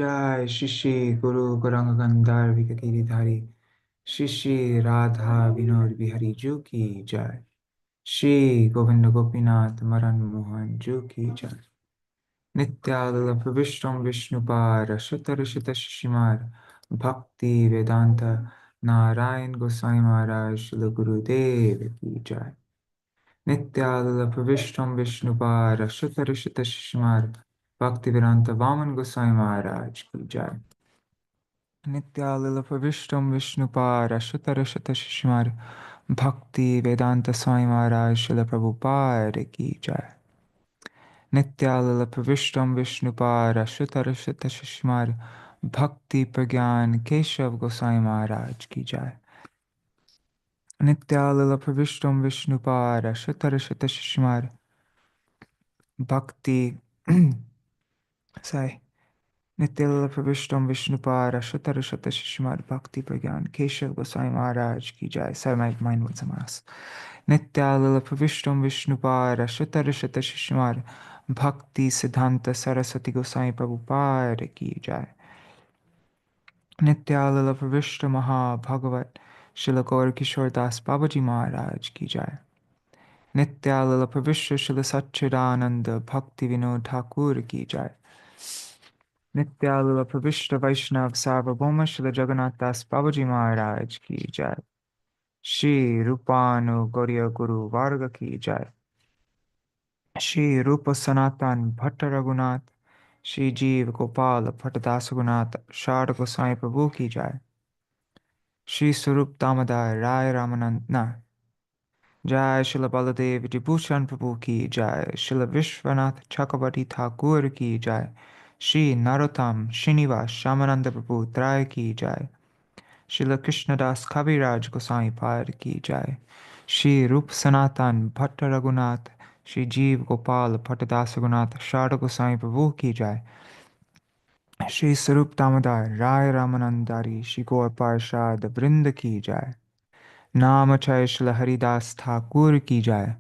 जय श्री श्री गुरु गौरांग गंधर्व गिरिधारी श्री श्री राधा विनोद बिहारी जू की जय। श्री गोविंद गोपीनाथ मदन मोहन जू की जय। नित्यानंद प्रविष्टम विष्णुपाद शतऋषित शिशिमार भक्ति वेदांत नारायण गोसाई महाराज श्रील गुरुदेव की जय। नित्यानंद प्रविष्टम विष्णुपाद शतऋषित शिशिमार भक्ति वेदांत वामन गोसाई महाराज की जय। Nitya Pravishtam Vishnupara Shutarashata Shishmar Bhakti Vedanta Swami Maharaj Śrīla Prabhupāda ki jai. Nitya Pravishtam Vishnupara Shutarashata Shishmar Bhakti Pragyan Keshav Gosai Maharaj ki jai. Nitya Pravishtam Vishnupara Shutarashata Shishmar Bhakti Sai Nitya Pravishtam Vishnupara Shutarashata Shishmar Bhakti Pragyan Keshav Gosai Maharaj ki jai. Sorry, my mind was a mess. Nitya Pravishtam Vishnupara Shutarashata Shishmar Bhakti Siddhanta Saraswati Gosai Prabhupada ki jai. Nitya Pravishta Maha Bhagavat Srila Gaur Kishore Das Babaji Maharaj ki jai. Nitya Pravishta Srila Satchidananda Bhakti Vinod Thakur ki jai. Nitya Pravishta Vaishnav Sarvabhauma Srila Jagannath Das Babaji Maharaj ki jai. Shri Rupanu Gauriya Guru Varga ki jai. Shri Rupa Sanatan Bhatta Raghunath Shri Jeev Gopal Bhattadas Raghunath Shard Goswami Prabhu ki jai. Shri Sarup Damodar Rai Ramananda Jai Srila Baladev Vibhushan Prabhu ki jai. Srila Vishwanath Chakravarti Thakur ki jai. Shri Narottam Srinivas Shamananda Prabhu Trai ki jai. Srila Krishnadas Kaviraj Goswami Pad ki jai. Shri Rup Sanatan Bhatta Raghunath Shri Jeev Gopal Bhattadas Raghunath Sharda Goswami Prabhu ki jai. Shri Sarup Damodar Rai Ramanandari Shri Gaur Parshad Vrinda ki jai. Namachay Shri Haridas Thakur ki jai.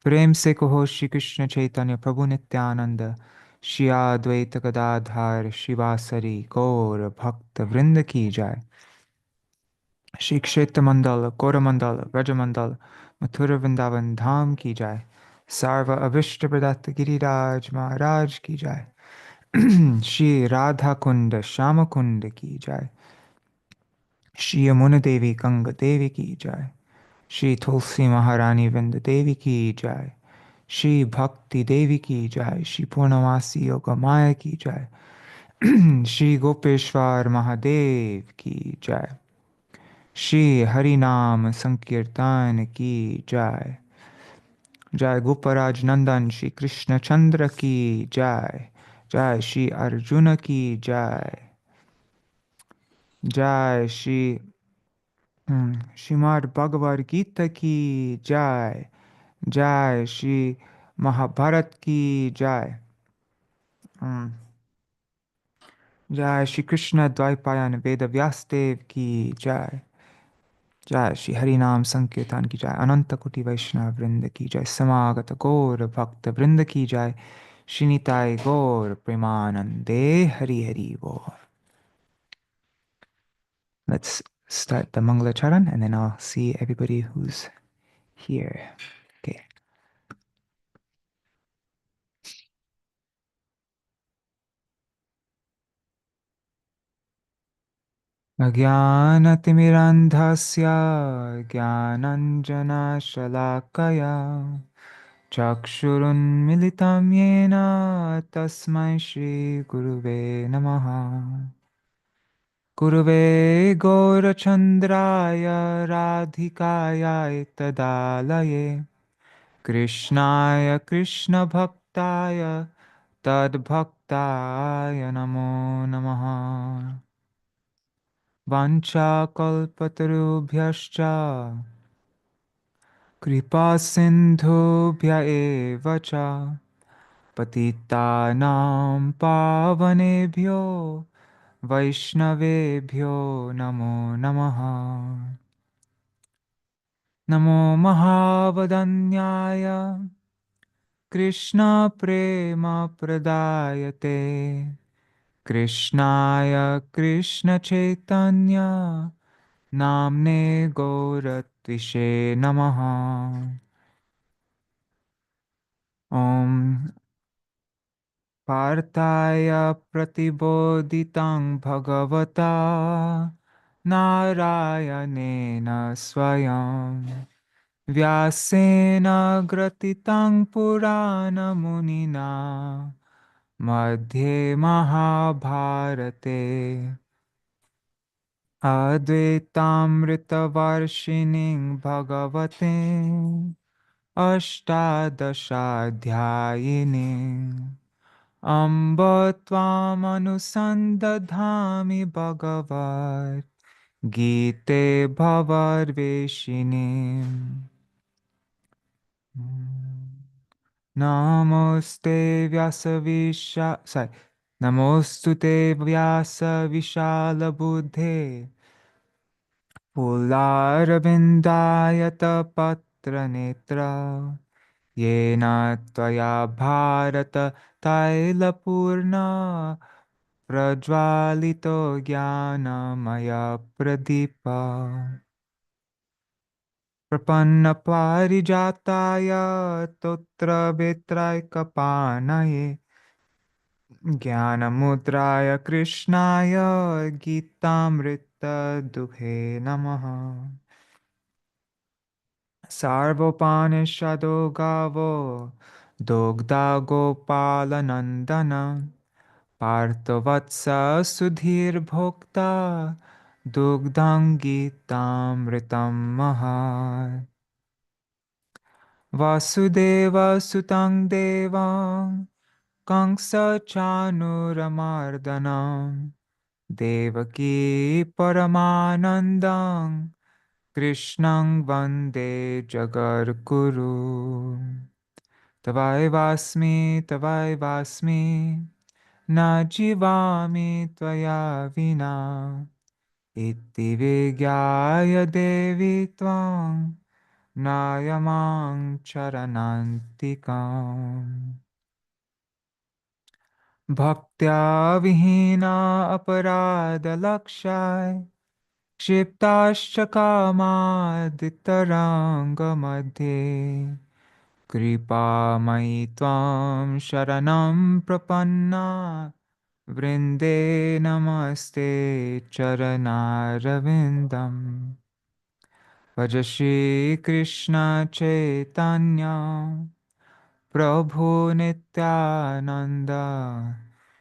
Prem se kaho Shri Krishna Chaitanya Prabhu Nityananda Shri Advaita Gadadhar Shivasari Gaur Bhakta Vrinda ki jai. Shri Kshetra Mandal, Gora Mandal, Raja Mandal, Mathura Vrindavan Dham ki jai. Sarva Avishta Pradata Giriraj Maharaj ki jai. Shri Radha Kunda Shama Kunda ki jai. Shri Yamuna Devi Ganga Devi ki jai. Shri Tulsi Maharani Vrinda Devi ki jai. Shri Bhakti Devi ki jai. Shri Purnamasi Yoga Maya ki jai. Shri Gopeshwar Mahadev ki jai. Shri Harinam Sankirtan ki jai. Jai Goparaj Nandan Shri Krishna Chandra ki jai. Jai Shri Arjuna ki jai. Jai Shri Srimad Bhagavad-gītā ki jai. Jai Shri Mahabharat ki jai. Jai Shri Krishna Dvaipayan Veda Vyasdev ki jai. Jai Shri Harinam Sankirtan ki jai. Ananta Koti Vaishnava Vrinda ki jai. Samagata Gaur Bhakta Vrinda ki jai. Shinitai Gaur Premanande Hari Hari Bol. Let's start the Mangala Charan and then I'll see everybody who's here. Okay. Ajnanatimirandhasya Jnananjana Chakshurunmilitam yena tasmai Shri Guruve namaha. Guruve Gaurachandraya Radhikaya Tadalaye Krishnaya Krishna Bhaktaya Tadbhaktaya Namo Namaha. Vancha kalpatarubhyascha Kripa sindhubhya evacha Patitanam pavanebhyo Vaishnavebhyo namo namaha. Namo mahavadanyaya Krishna prema pradayate Krishnaya Krishna Chaitanya Namne Gauratvishe Namaha. Om Partaya Pratibodhitam Bhagavata Narayanena Swayam Vyasena Gratitam Purana Munina Madhye Mahabharate Advaitamritavarshiniं Bhagavate Ashtadashaധ്यायिनीं Amba Tvamanusandaddhami Bhagavad Gite Bhavarveshinim. Namaste Vyasavisha sorry. Namostute Vyasa Vishala Buddhe Pularabindayata Patra Netra Yena Tvaya Bharata Tailapurna Prajvalito Jnana Maya Pradipa Prapanna Parijataya Totra Betraikapanaye Jnanamudraya Krishnaya Gitamrita Duhe Namaha Sarvopanishado Gavo Dogda Gopala Nandana Parthavatsa Sudhir Bhokta Dugdhangi Tamritam Mahat Vasudeva Sutang Devam Kamsa Chanuramardanam Devaki Paramanandam Krishnang Vande Jagarguru Tavai Vasmi Na Jivami Tvaya Vina Iti Vigyaya Devi Tvam Nayamang Charanantikam Bhaktya Vihina Aparada Lakshay Kshiptascha Kamadhitaranga Madhe Kripa Maitvam Sharanam Prapanna Vrinde Namaste Charanarvindam Bhaja Shri Krishna Chaitanya Prabhu Nityananda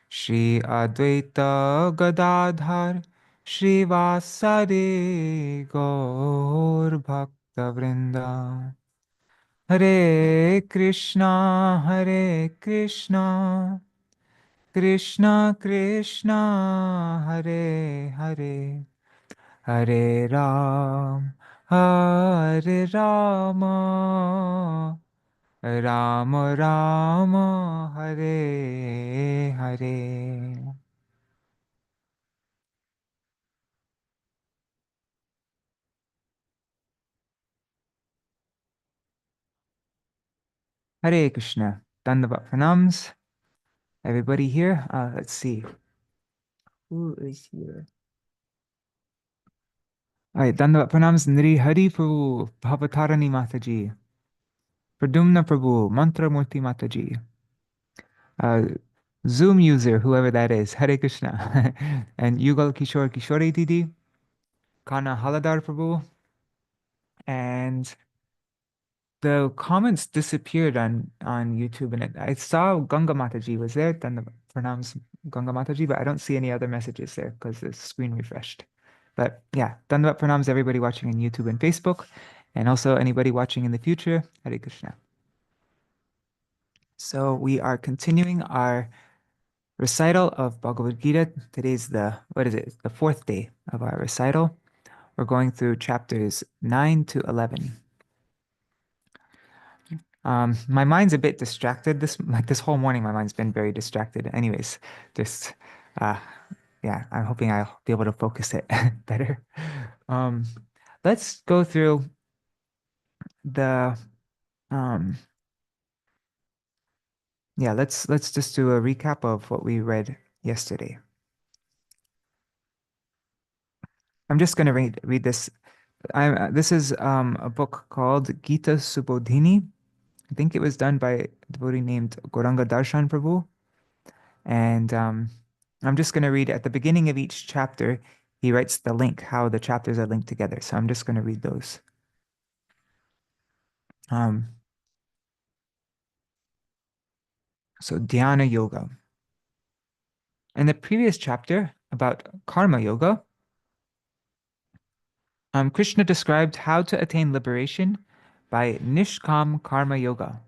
Shri Advaita Gadadhar Shri Vasari Gaur Bhakta Vrinda Hare Krishna Krishna Krishna Hare Hare Hare Ram Hare Rama Rama Rama Hare Hare. Hare Krishna. Dandavat pranams. Everybody here? Let's see. Who is here? All right, Dandavat pranams. Nri Hari Prabhu, Bhavatarani Mataji, Pradumna Prabhu, Mantra Murti Mataji, uh, Zoom user, whoever that is, Hare Krishna, and Yugal Kishore Kishore Didi, Kana Haladar Prabhu, and the comments disappeared on YouTube, and I saw Ganga Mataji was there, then the pronouns Ganga Mataji, but I don't see any other messages there because the screen refreshed. But yeah, Dandavat pranams everybody watching on YouTube and Facebook, and also anybody watching in the future. Hare Krishna. So we are continuing our recital of Bhagavad-gītā. Today's what is it? The fourth day of our recital. We're going through chapters 9 to 11. My mind's a bit distracted this whole morning. My mind's been very distracted. Anyways, just uh, yeah, I'm hoping I'll be able to focus it better. Um, let's go through the um, yeah. Let's just do a recap of what we read yesterday. I'm just going to read this. This is a book called Gita Subodhini. I think it was done by a devotee named Gauranga Darshan Prabhu. And I'm just going to read at the beginning of each chapter, he writes the link, how the chapters are linked together. So I'm just going to read those. So Dhyana Yoga. In the previous chapter about Karma Yoga, Krishna described how to attain liberation by Nishkam Karma Yoga,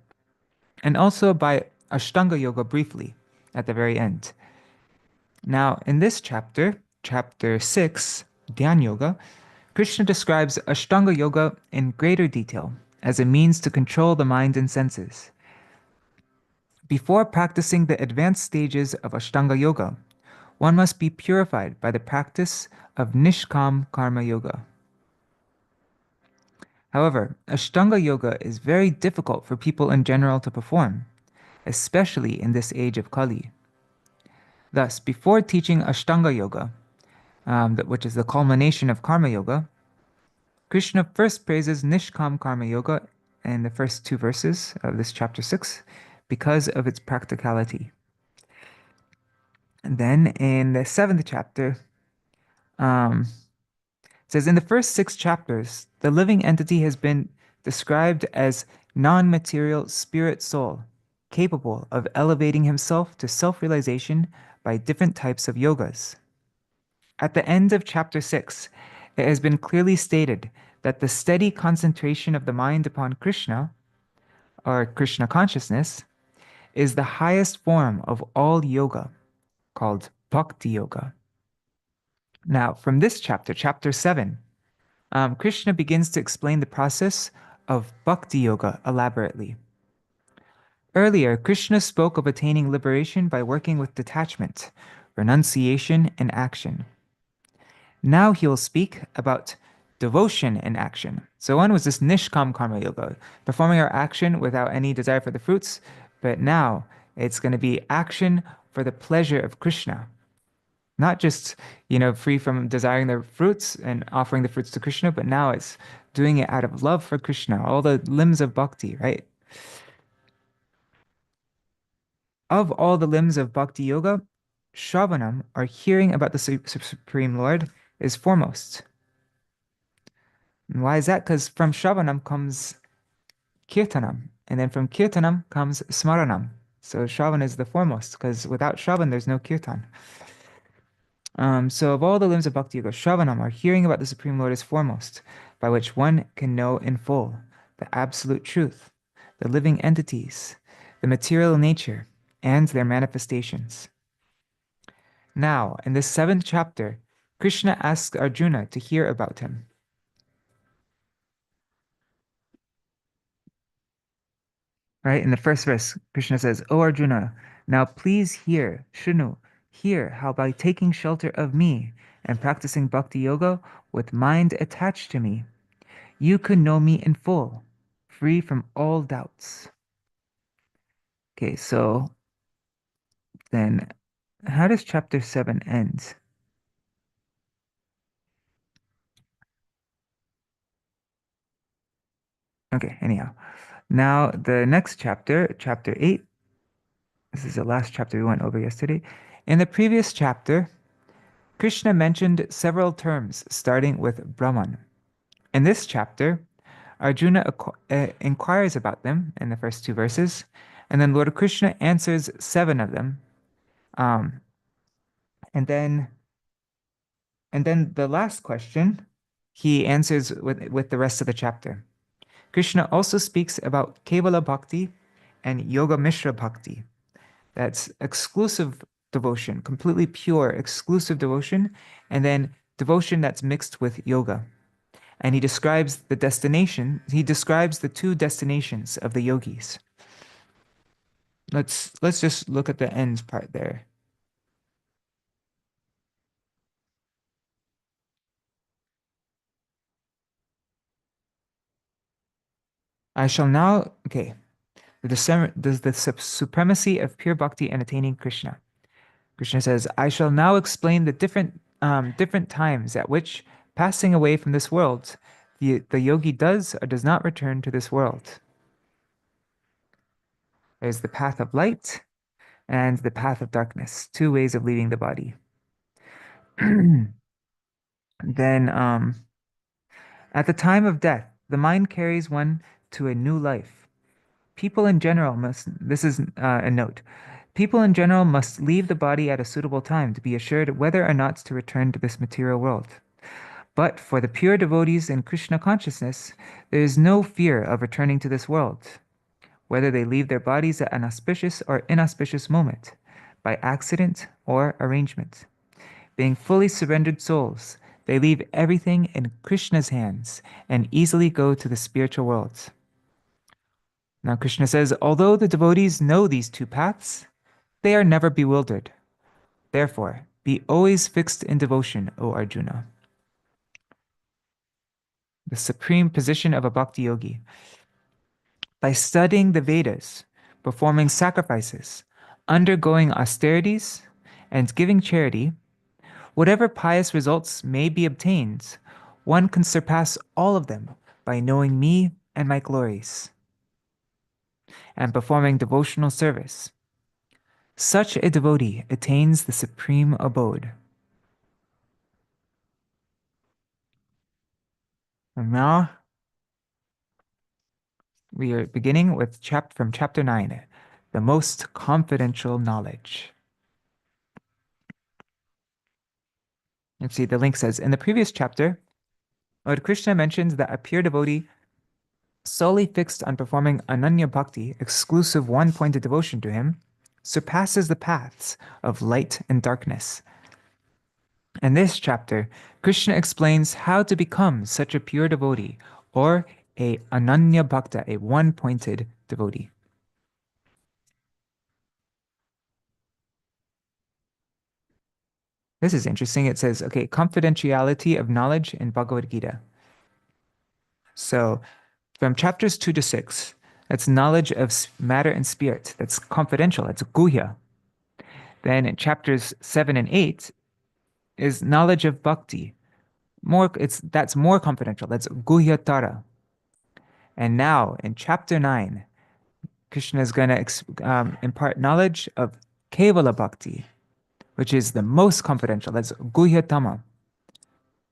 and also by Ashtanga Yoga briefly at the very end. Now, in this chapter, chapter 6, Dhyan Yoga, Krishna describes Ashtanga Yoga in greater detail as a means to control the mind and senses. Before practicing the advanced stages of Ashtanga Yoga, one must be purified by the practice of Nishkam Karma Yoga. However, Ashtanga Yoga is very difficult for people in general to perform, especially in this age of Kali. Thus, before teaching Ashtanga Yoga, which is the culmination of Karma Yoga, Krishna first praises Nishkam Karma Yoga in the first two verses of this chapter 6 because of its practicality. And then in the 7th chapter, it says, in the first 6 chapters, the living entity has been described as non-material spirit soul, capable of elevating himself to self-realization by different types of yogas. At the end of chapter 6, it has been clearly stated that the steady concentration of the mind upon Krishna, or Krishna consciousness, is the highest form of all yoga, called Bhakti Yoga. Now, from this chapter, chapter 7, Krishna begins to explain the process of Bhakti Yoga elaborately. Earlier, Krishna spoke of attaining liberation by working with detachment, renunciation, and action. Now he will speak about devotion in action. So one was this Nishkam Karma Yoga, performing our action without any desire for the fruits, but now it's going to be action for the pleasure of Krishna. Not just, free from desiring the fruits and offering the fruits to Krishna, but now it's doing it out of love for Krishna, all the limbs of bhakti, right? Of all the limbs of bhakti yoga, Shravanam, or hearing about the Supreme Lord, is foremost. And why is that? Because from Shravanam comes Kirtanam, and then from Kirtanam comes Smaranam. So Shravan is the foremost, because without Shravan, there's no Kirtan. So of all the limbs of Bhakti Yoga, Shravanam, or hearing about the Supreme Lord, is foremost, by which one can know in full the absolute truth, the living entities, the material nature, and their manifestations. Now, in this 7th chapter, Krishna asks Arjuna to hear about him. Right? In the first verse, Krishna says, O Arjuna, now please hear, Shunu, hear how by taking shelter of me and practicing bhakti yoga with mind attached to me, you could know me in full, free from all doubts. Okay, so then how does chapter 7 end? Okay, anyhow. Now the next chapter, chapter 8, this is the last chapter we went over yesterday. In the previous chapter, Krishna mentioned several terms starting with Brahman. In this chapter, Arjuna inquires about them in the first 2 verses, and then Lord Krishna answers 7 of them. Um, and then the last question, he answers with the rest of the chapter. Krishna also speaks about Kevala Bhakti and Yoga Mishra Bhakti. That's exclusive devotion, completely pure, exclusive devotion, and then devotion that's mixed with yoga. And he describes the destination, he describes the 2 destinations of the yogis. Let's just look at the end part there. I shall now, okay, the supremacy of pure bhakti and attaining Krishna. Krishna says, I shall now explain the different times at which passing away from this world, the yogi does or does not return to this world. There's the path of light and the path of darkness, two ways of leaving the body. Then, at the time of death, the mind carries one to a new life. People in general must, this is a note, people in general must leave the body at a suitable time to be assured whether or not to return to this material world. But for the pure devotees in Krishna consciousness, there is no fear of returning to this world, whether they leave their bodies at an auspicious or inauspicious moment, by accident or arrangement. Being fully surrendered souls, they leave everything in Krishna's hands and easily go to the spiritual world. Now Krishna says, although the devotees know these two paths, they are never bewildered. Therefore, be always fixed in devotion, O Arjuna. The supreme position of a bhakti yogi. By studying the Vedas, performing sacrifices, undergoing austerities, and giving charity, whatever pious results may be obtained, one can surpass all of them by knowing me and my glories, and performing devotional service. Such a devotee attains the supreme abode. And now we are beginning with from chapter 9, the most confidential knowledge. Let's see, the link says, in the previous chapter, Lord Krishna mentions that a pure devotee solely fixed on performing Ananya Bhakti, exclusive one-pointed devotion to him, surpasses the paths of light and darkness. In this chapter, Krishna explains how to become such a pure devotee, or a Ananya Bhakta, a one-pointed devotee. This is interesting. It says, okay, confidentiality of knowledge in Bhagavad-gītā. So from chapters 2 to 6, that's knowledge of matter and spirit. That's confidential. That's guhya. Then in chapters 7 and 8 is knowledge of bhakti. That's more confidential. That's guhyatara. And now in chapter 9, Krishna is going to impart knowledge of kevala bhakti, which is the most confidential. That's guhyatama.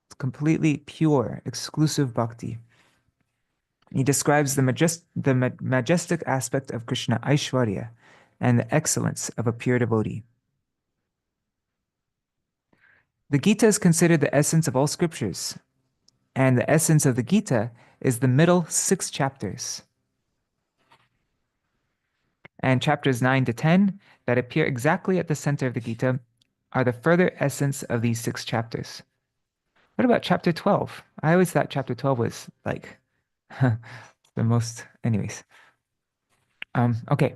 It's completely pure, exclusive bhakti. He describes the majestic aspect of Krishna Aishwarya and the excellence of a pure devotee. The Gita is considered the essence of all scriptures, and the essence of the Gita is the middle 6 chapters. And chapters 9 to 10 that appear exactly at the center of the Gita are the further essence of these 6 chapters. What about chapter 12? I always thought chapter 12 was like the most, anyways. Okay.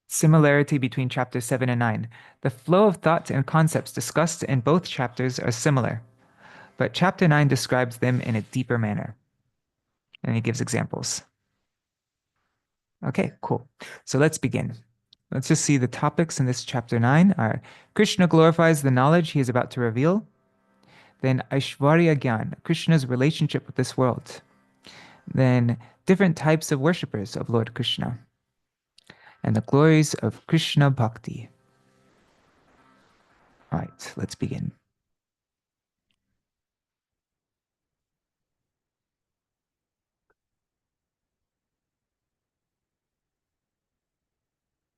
Similarity between chapters 7 and 9. The flow of thoughts and concepts discussed in both chapters are similar, but chapter 9 describes them in a deeper manner. And he gives examples. Okay, cool. So let's begin. Let's just see the topics in this chapter 9 are Krishna glorifies the knowledge he is about to reveal. Then Aishwarya Gyan, Krishna's relationship with this world. Then different types of worshippers of Lord Krishna. And the glories of Krishna Bhakti. All right, let's begin.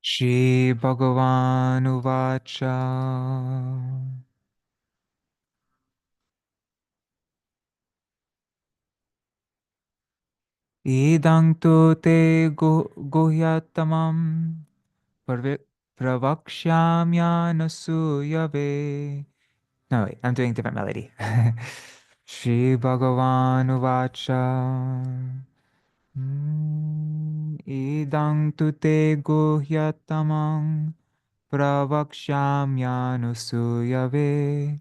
Shri Bhagavan-uvacha. Idang tu te guhyatamam pravakshamyanasuyave. No, wait, I'm doing a different melody. Shri Bhagavan-uvacha. Idang tu te guhyatamam pravakshamyanusuyave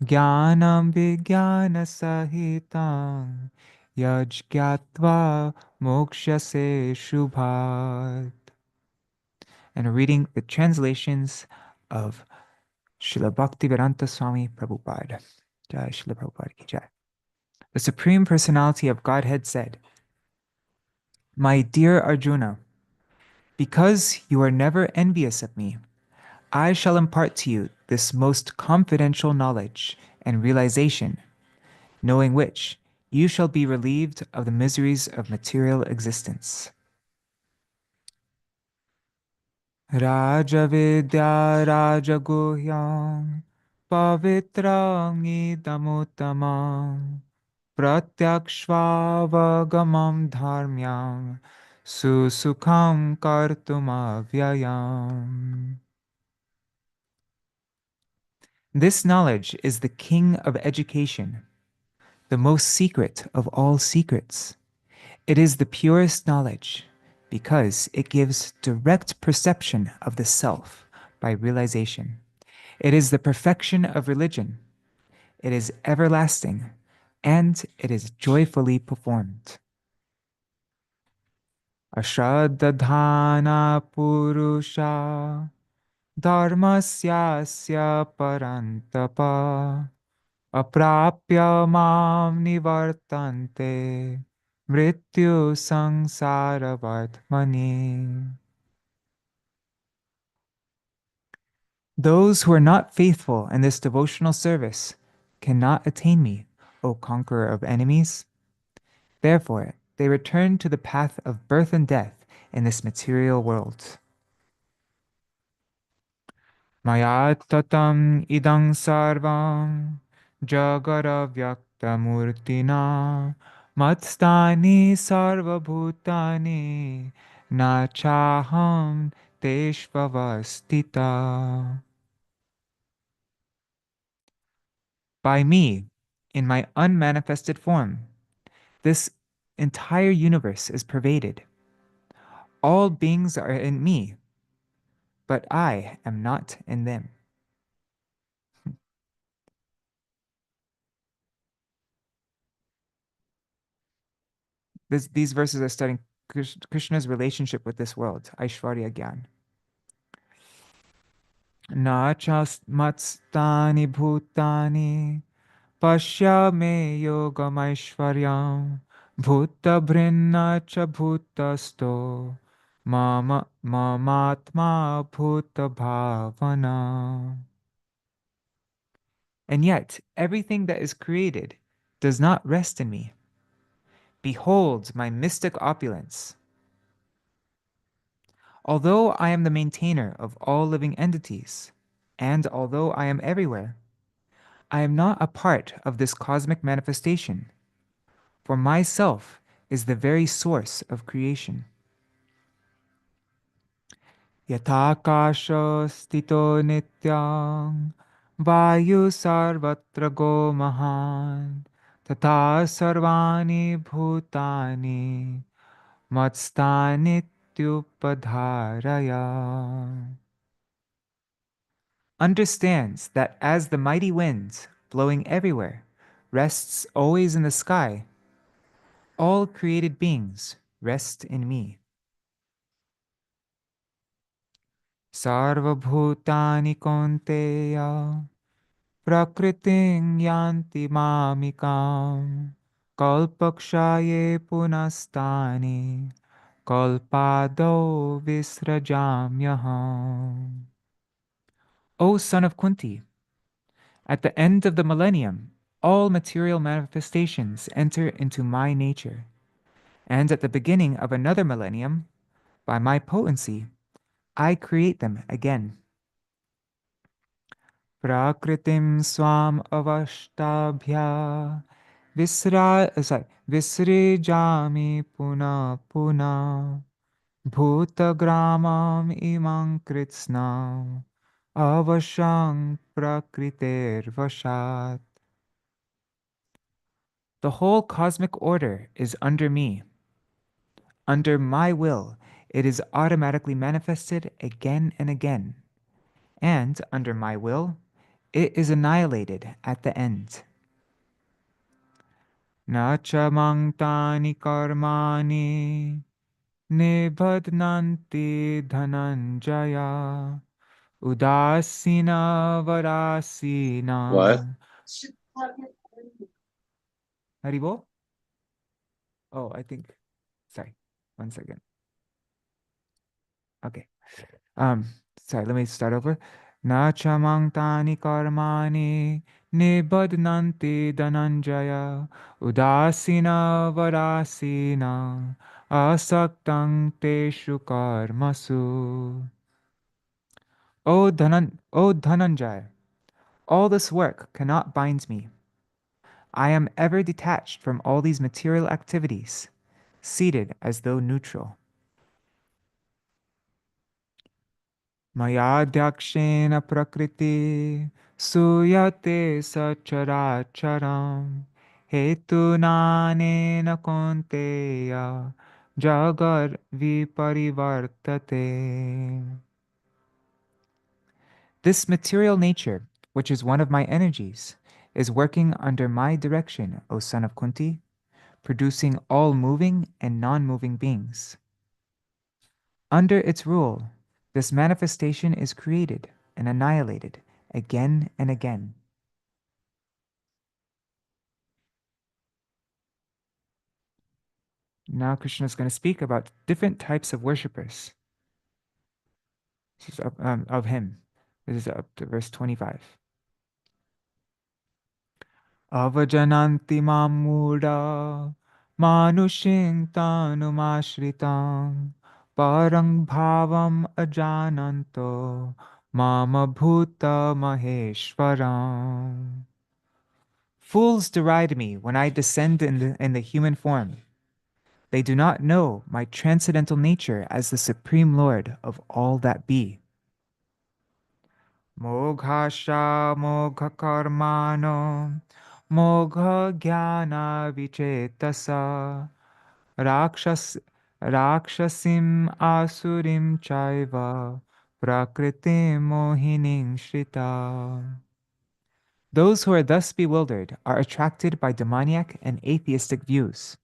jnanam vijnana sahitam yajñatva mokshase shubhat. And reading the translations of Śrīla Bhaktivedānta Svāmī Prabhupāda. Jai Śrīla Prabhupāda ki jai. The Supreme Personality of Godhead said, "My dear Arjuna, because you are never envious of me, I shall impart to you this most confidential knowledge and realization, knowing which you shall be relieved of the miseries of material existence." Raja Vidya Raja Guhyam Pavitrang Idamuttamam Pratyakshvavagamam Dharmyam Susukham Kartumavyayam. This knowledge is the king of education, the most secret of all secrets. It is the purest knowledge because it gives direct perception of the self by realization. It is the perfection of religion. It is everlasting and it is joyfully performed. Ashraddhana purusha dharmasyasya parantapa aprapya mam nivartante mrityu sangsara vartmani. Those who are not faithful in this devotional service cannot attain me, O conqueror of enemies. Therefore, they return to the path of birth and death in this material world. Maya tatam idang sarvam jagara vyaktamurtina matstani sarvabhutani nachaham teshvavastita. By me, in my unmanifested form, this entire universe is pervaded. All beings are in me, but I am not in them. These verses are studying Krishna's relationship with this world, Aishwarya Gyan. Nachas matstani bhutani pasya me yogam aishwaryam bhuta brinna cha bhutasto mamatma bhuta bhavana. And yet, everything that is created does not rest in me. Behold my mystic opulence. Although I am the maintainer of all living entities, and although I am everywhere, I am not a part of this cosmic manifestation, for myself is the very source of creation. Yathakasha stito nityang vayu sarvatra go mahan tata sarvani bhutani matstanityupadharaya. Understands that as the mighty wind blowing everywhere rests always in the sky, all created beings rest in me. Sarva bhutani konteya prakriting yanti mamikam kalpakshaye punastani kalpado visrajamyaham. O son of Kunti, at the end of the millennium, all material manifestations enter into my nature, and at the beginning of another millennium, by my potency, I create them again. Prakritim swam avashtabhya visrijami puna puna bhutagramam imam kritsna avashang prakriter vashat. The whole cosmic order is under me. Under my will, it is automatically manifested again and again. And under my will, it is annihilated at the end. Nacha mangtani karmani nibadnanti dhananjaya udasina What? varasina Haribo? Oh, I think, sorry, 1 second. Okay. Um, sorry, let me start over. Na chamang tani karmani nibadnanti dhananjaya udasina varasina asaktang teshu karmasu. O Dhananjaya, all this work cannot bind me. I am ever detached from all these material activities, seated as though neutral. Maya Dyakshena Prakriti Suyate Sacharacharam Hetunanena Konteya Jagar Viparivartate. This material nature, which is one of my energies, is working under my direction, O son of Kunti, producing all moving and non-moving beings. Under its rule, this manifestation is created and annihilated again and again. Now Krishna is going to speak about different types of worshippers. This is of him. This is up to verse 25. Avajananti mamura manushing tanumashritam parang bhavam ajananto mama bhuta maheshwaram. Fools deride me when I descend in the human form. They do not know my transcendental nature as the Supreme Lord of all that be. Moghasha mogha karmano mogha jnana vichetasa rakshas rakshasim asurim chaiva prakriti mohining shrita. Those who are thus bewildered are attracted by demoniac and atheistic views.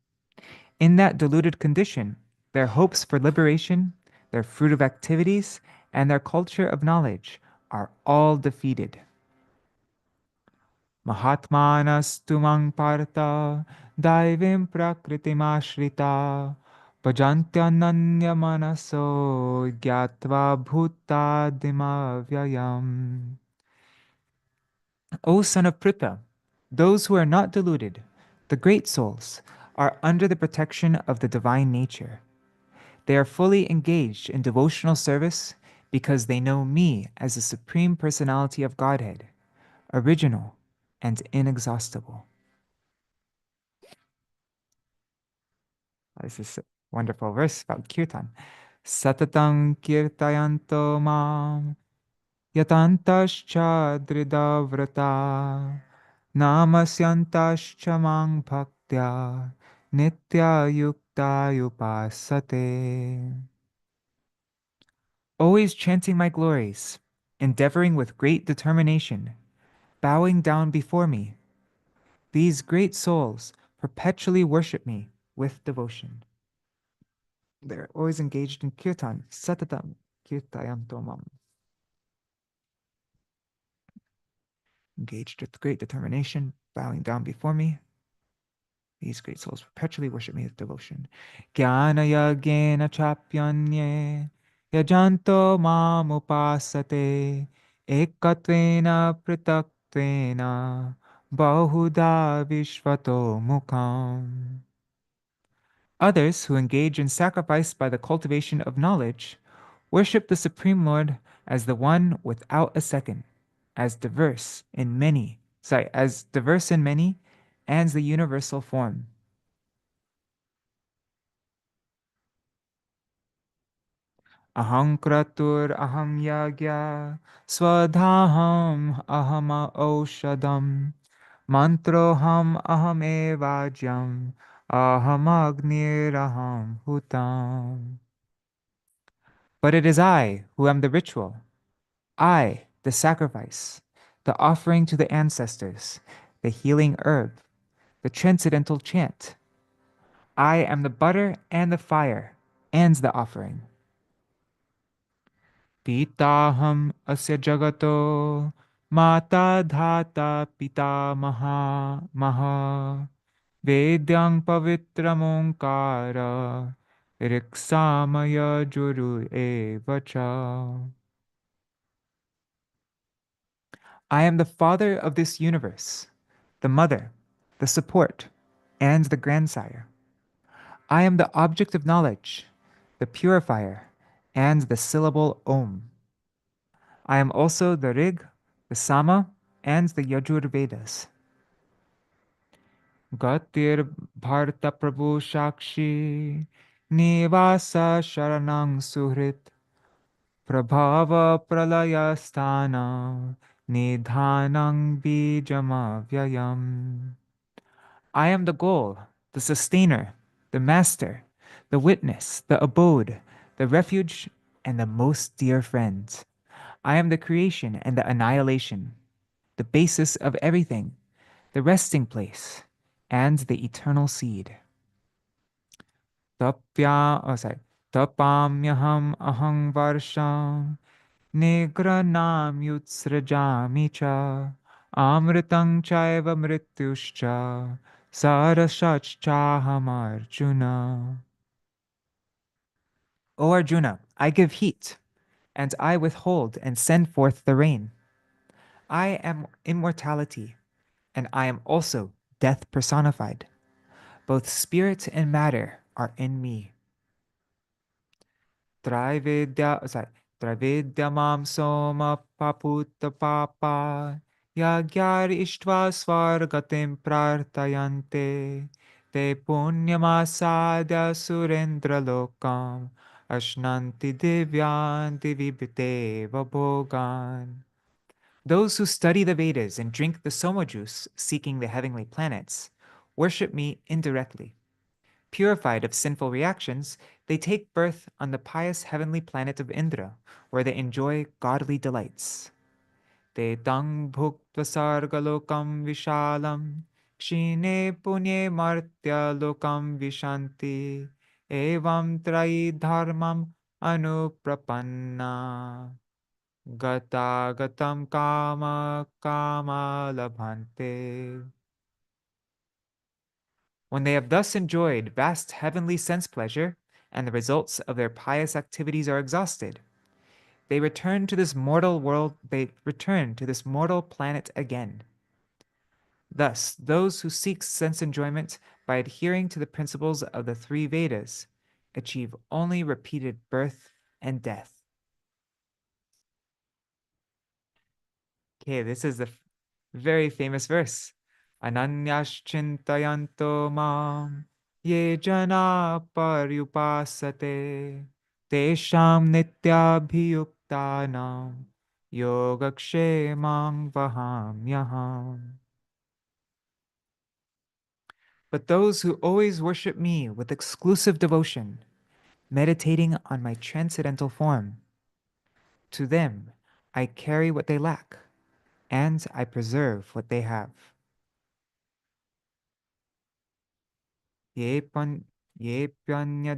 In that deluded condition, their hopes for liberation, their fruit of activities, and their culture of knowledge are all defeated. Mahatmanas tumang parta daivim prakritimāshrita bhajantyananya manaso gyatva bhutadimavyayam. O son of Pritha, those who are not deluded, the great souls, are under the protection of the divine nature. They are fully engaged in devotional service because they know me as the Supreme Personality of Godhead, original and inexhaustible. This is a wonderful verse about kirtan. Satatang kirtayanto mam yatantascha dridavrata namasyantascha mang bhaktya nitya yukta upasate. Always chanting my glories, endeavoring with great determination, bowing down before me, these great souls perpetually worship me with devotion. They're always engaged in kirtan, satatam kirtayantomam. Engaged with great determination, bowing down before me. These great souls perpetually worship me with devotion. Jnana yagena chapyanye yajanto mam upasate ekatvena pritaktena bahuda vishvato mukam. Others who engage in sacrifice by the cultivation of knowledge worship the Supreme Lord as the one without a second, as diverse in many, and the universal form. Aham kratur aham yagya swadhaham aham aushadam mantroham aham evajyam aham agniraham hutam. But it is I who am the ritual, I, the sacrifice, the offering to the ancestors, the healing herb, the transcendental chant. I am the butter and the fire, and the offering. Pitaham asya jagato Mata dhata pita maha Vedyang pavitram onkara Riksamaya juru evacha. I am the father of this universe, the mother, the support, and the grandsire. I am the object of knowledge, the purifier, and the syllable Om. I am also the Rig, the Sama, and the Yajur Vedas. Gatir Bharta Prabhu Shakshi Nivasa Sharanang Suhrit Prabhava Pralaya Sthana Nidhanang Bijama Vyayam. I am the goal, the sustainer, the master, the witness, the abode, the refuge, and the most dear friend. I am the creation and the annihilation, the basis of everything, the resting place, and the eternal seed. Tapamyaham ahang varsham negranam yutsrajami cha amritang chaiva mrityuscha sarasachchaham Arjuna. O Arjuna, I give heat, and I withhold and send forth the rain. I am immortality, and I am also death personified. Both spirit and matter are in me. Traivedyamam soma paputa papa yagyar ishtva svargatim prartayante te punyamasadya surendra lokam ashnanti divyan divibhiteva bhogan. Those who study the Vedas and drink the Soma juice seeking the heavenly planets worship me indirectly. Purified of sinful reactions, they take birth on the pious heavenly planet of Indra, where they enjoy godly delights. Te tang bhuktva sargalokam vishalam, kshine punye martya lokam vishanti, evam trai dharmam anuprapanna, gata gatam kama kama labhante. When they have thus enjoyed vast heavenly sense pleasure, and the results of their pious activities are exhausted, they return to this mortal world, they return to this mortal planet again. Thus, those who seek sense enjoyment by adhering to the principles of the three Vedas achieve only repeated birth and death. Okay, this is a very famous verse. Ananyas chintayanto mam ye jana paryupasate tesham nityabhiyuktanam yogakshemam vahamyaham. But those who always worship me with exclusive devotion, meditating on my transcendental form, to them I carry what they lack, and I preserve what they have. Yepyanya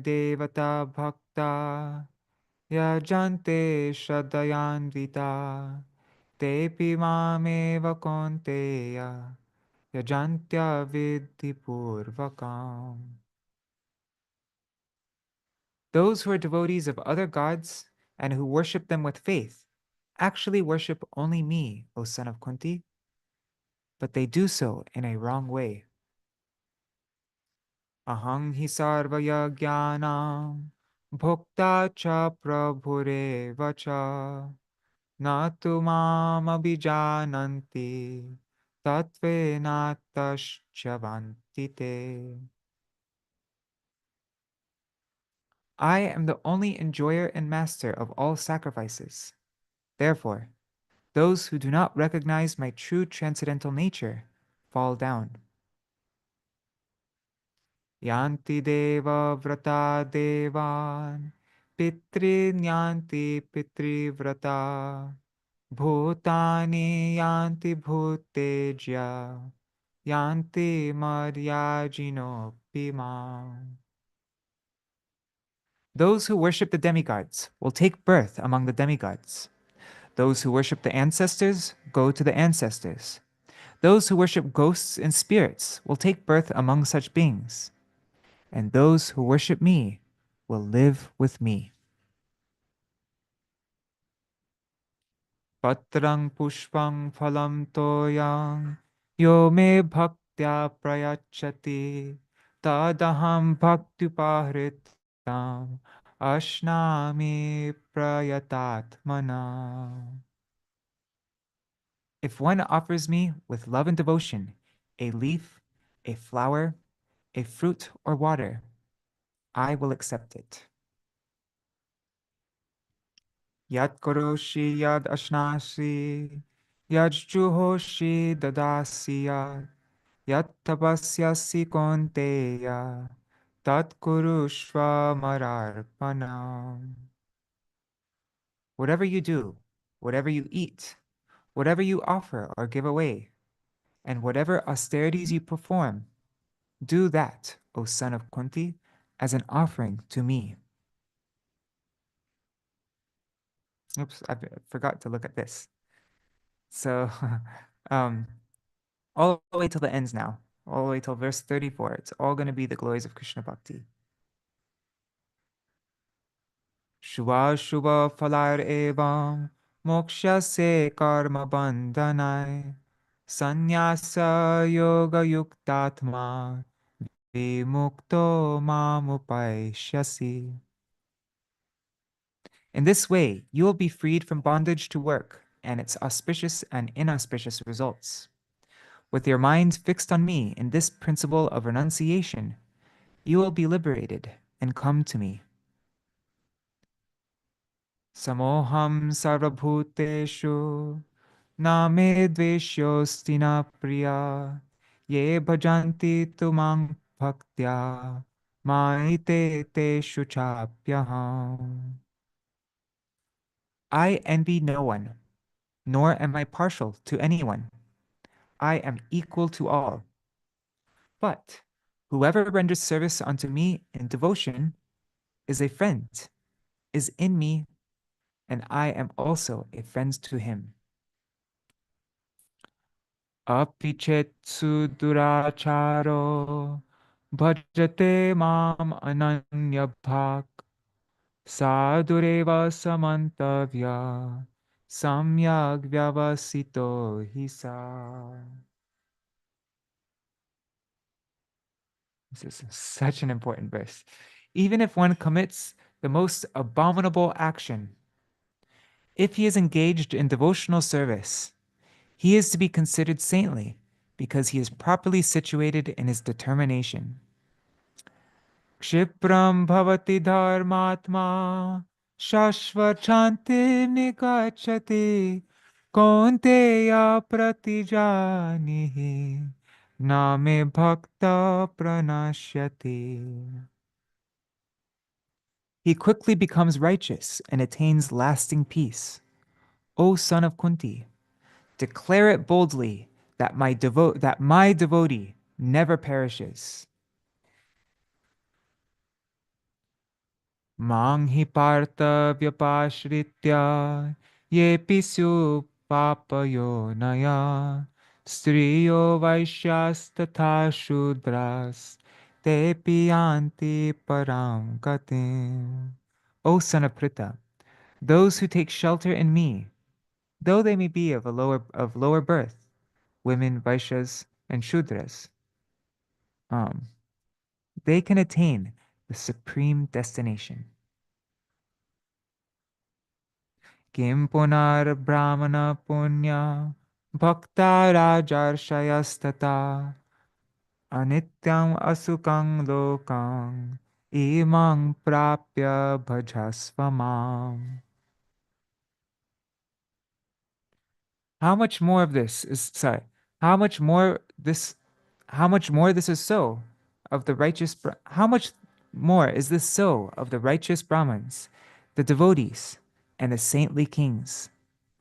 devata bhakta yajante shadayanvita tepi mameva konteya yajantya vidhi purvakam. Those who are devotees of other gods and who worship them with faith actually worship only me, O son of Kunti, but they do so in a wrong way. Aham hi sarvaya jnanam bhokta cha prabhureva cha natu mam abhijananti tatvena taschavantite. I am the only enjoyer and master of all sacrifices. Therefore, those who do not recognize my true transcendental nature fall down. Yanti deva vrata devan pitri nyanti pitri vrata bhutani yanti bhuteja yanti maryajino pima. Those who worship the demigods will take birth among the demigods. Those who worship the ancestors go to the ancestors. Those who worship ghosts and spirits will take birth among such beings. And those who worship me will live with me. Patrang pushpang phalam toyang yo me bhaktya prayachati tadaham bhaktupahritam ashnami prayatatmana. If one offers me with love and devotion a leaf, a flower, a fruit, or water, I will accept it. Yad koroshi yad ashnasi, yad juhoshi dadasi yad, yad tapasyasi konteya, tat kurushva mararpanam. Whatever you do, whatever you eat, whatever you offer or give away, and whatever austerities you perform, do that, O son of Kunti, as an offering to me. Oops, I forgot to look at this. So, um, all the way till the ends now, all the way till verse 34. It's all going to be the glories of Krishna Bhakti. Shubha Shubha Phalar Evam Moksha Se Karma Bandhanai Sannyasa Yoga Yuktatma Vimukto Mamupaishyasi. In this way, you will be freed from bondage to work and its auspicious and inauspicious results. With your mind fixed on me in this principle of renunciation, you will be liberated and come to me. Samoham sarvabhuteshu na me dveshyosti na priya ye bhajanti tumang bhaktya maite teshu chapyaham. I envy no one, nor am I partial to anyone. I am equal to all. But whoever renders service unto me in devotion is a friend, is in me, and I am also a friend to him. Apichetsu duracharo bhajate mam ananya bhak sadureva samantavya samyak vyavasito hisa. This is such an important verse. Even if one commits the most abominable action, if he is engaged in devotional service, he is to be considered saintly because he is properly situated in his determination. Kshipram bhavati dharmatma shashvachanti nikachati konteya pratijanihi name bhakta pranashyati. He quickly becomes righteous and attains lasting peace. O son of Kunti, declare it boldly that my devotee never perishes. Mang hi partha vyapashritya ye pisu papayo naya striyo vaishyas tatha shudras te piyanti param gatim. O son of Pritha, those who take shelter in me, though they may be of lower birth, women, Vaishyas, and Shudras, um, they can attain the supreme destination. Kim punar brahmana punya bhakta rajarshayastata anityam asukang lokang imang prapya bhajasvamam. How much more of this is sorry? How much more this? How much more this is so of the righteous? How much more is this so of the righteous Brahmins, the devotees, and the saintly kings?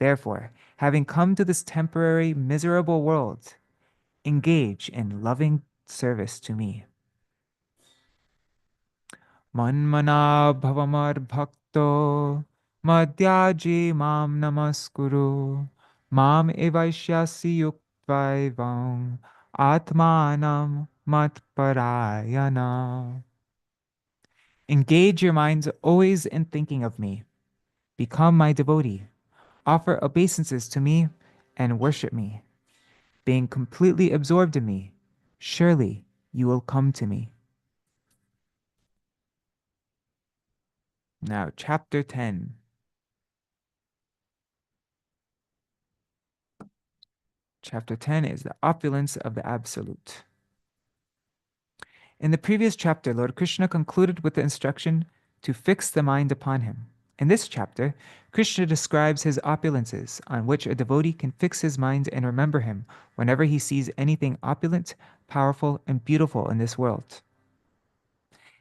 Therefore, having come to this temporary, miserable world, engage in loving service to me. Manmana bhavamar bhakto Madhyaji mam namaskuru, mam evaishyasi yuktvaivam, atmanam matparayana. Engage your minds always in thinking of me. Become my devotee. Offer obeisances to me and worship me. Being completely absorbed in me, surely you will come to me. Now, chapter 10. Chapter 10 is the opulence of the Absolute. In the previous chapter, Lord Krishna concluded with the instruction to fix the mind upon him. In this chapter, Krishna describes his opulences on which a devotee can fix his mind and remember him whenever he sees anything opulent, powerful, and beautiful in this world.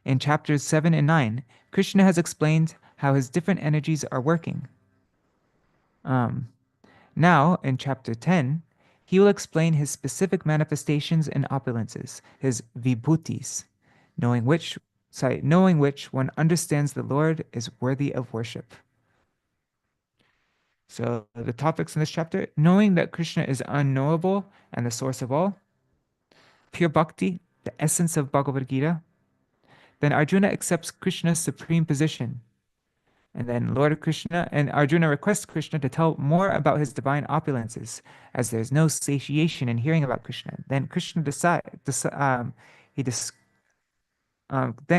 In chapters 7 and 9, Krishna has explained how his different energies are working. Now, in chapter 10, he will explain his specific manifestations and opulences, his vibhutis, knowing which one understands the Lord is worthy of worship. So the topics in this chapter: knowing that Krishna is unknowable and the source of all, pure bhakti, the essence of Bhagavad-gītā. Then Arjuna accepts Krishna's supreme position. And then Lord Krishna and Arjuna request Krishna to tell more about his divine opulences, as there's no satiation in hearing about Krishna. Then Krishna then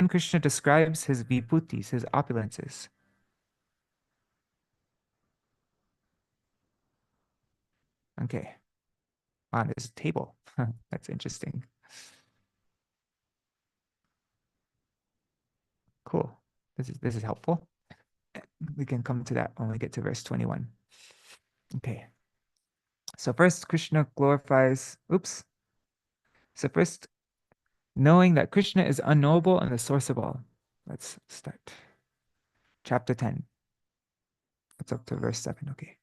Krishna describes his vibhutis, his opulences. Okay, on this table. That's interesting. Cool. This is helpful. We can come to that when we get to verse 21. Okay. So first, Krishna glorifies. Oops. So first, knowing that Krishna is unknowable and the source of all. Let's start. Chapter 10. It's up to verse 7. Okay.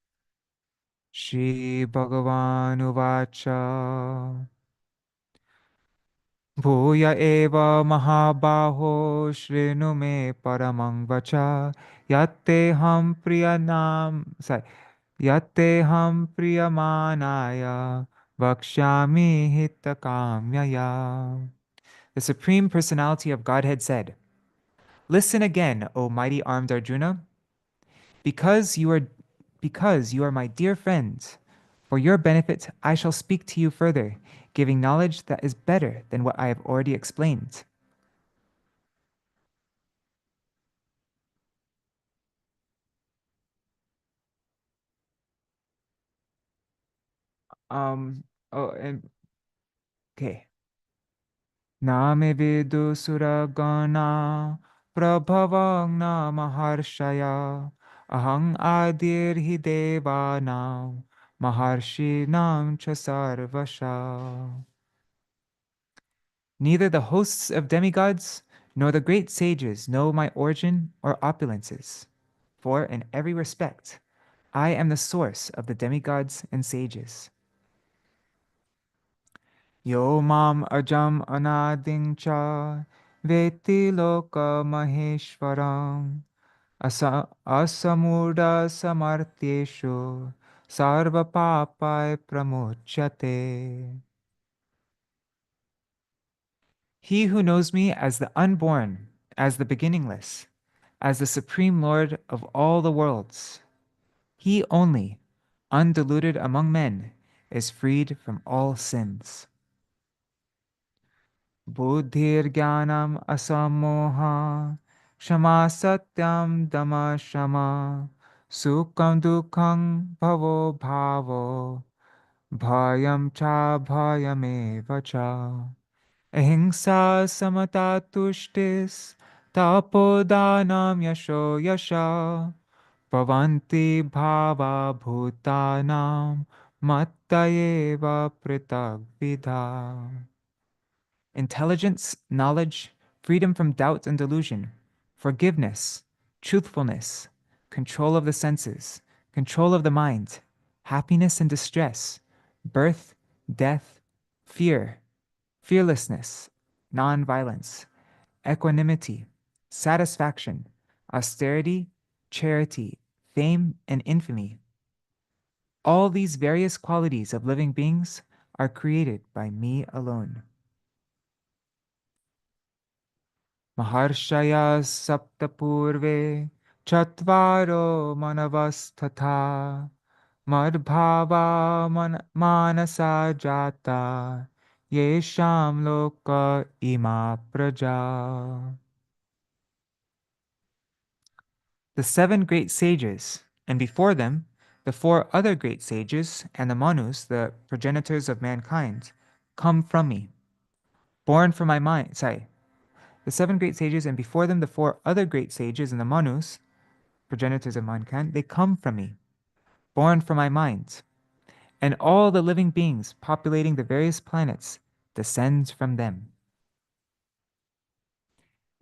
Shri Bhagavan Uvacha Bhuya eva mahabaho shrinu me paramang vacha yatte ham priyanam sorry yatte ham priyamanaya vakshami hitakamyaya. The Supreme Personality of Godhead said, "Listen again, O mighty armed Arjuna, because you are my dear friend. For your benefit, I shall speak to you further, giving knowledge that is better than what I have already explained." Um, oh, and okay. Name vidu suragana prabhavang na maharshaya ahang adir hi devanam maharshinam cha sarvasha. Neither the hosts of demigods nor the great sages know my origin or opulences, for in every respect I am the source of the demigods and sages. Yo mam ajam anading cha veti loka maheshwaram asamurda samartyeshu sarva papai pramuchyate. He who knows me as the unborn, as the beginningless, as the supreme Lord of all the worlds, he only, undiluted among men, is freed from all sins. Buddhir jnanam asamoha shama satyam dama shama sukham dukham bhavo bhavo bhayam cha bhayameva cha ahimsa samata tushtis tapodanam yasho yasha bhavanti bhava bhutanam mattayeva pritagvidha. Intelligence, knowledge, freedom from doubt and delusion, forgiveness, truthfulness, control of the senses, control of the mind, happiness and distress, birth, death, fear, fearlessness, non-violence, equanimity, satisfaction, austerity, charity, fame, and infamy. All these various qualities of living beings are created by me alone. Maharshaya saptapurve chatvaro manavastatha madbhava manasa jata yesham loka ima praja. The seven great sages, and before them, the four other great sages and the Manus, the progenitors of mankind, come from me, born from my mind. Sorry, the seven great sages, and before them, the four other great sages and the Manus, progenitors of mankind, they come from me, born from my mind. And all the living beings populating the various planets descend from them.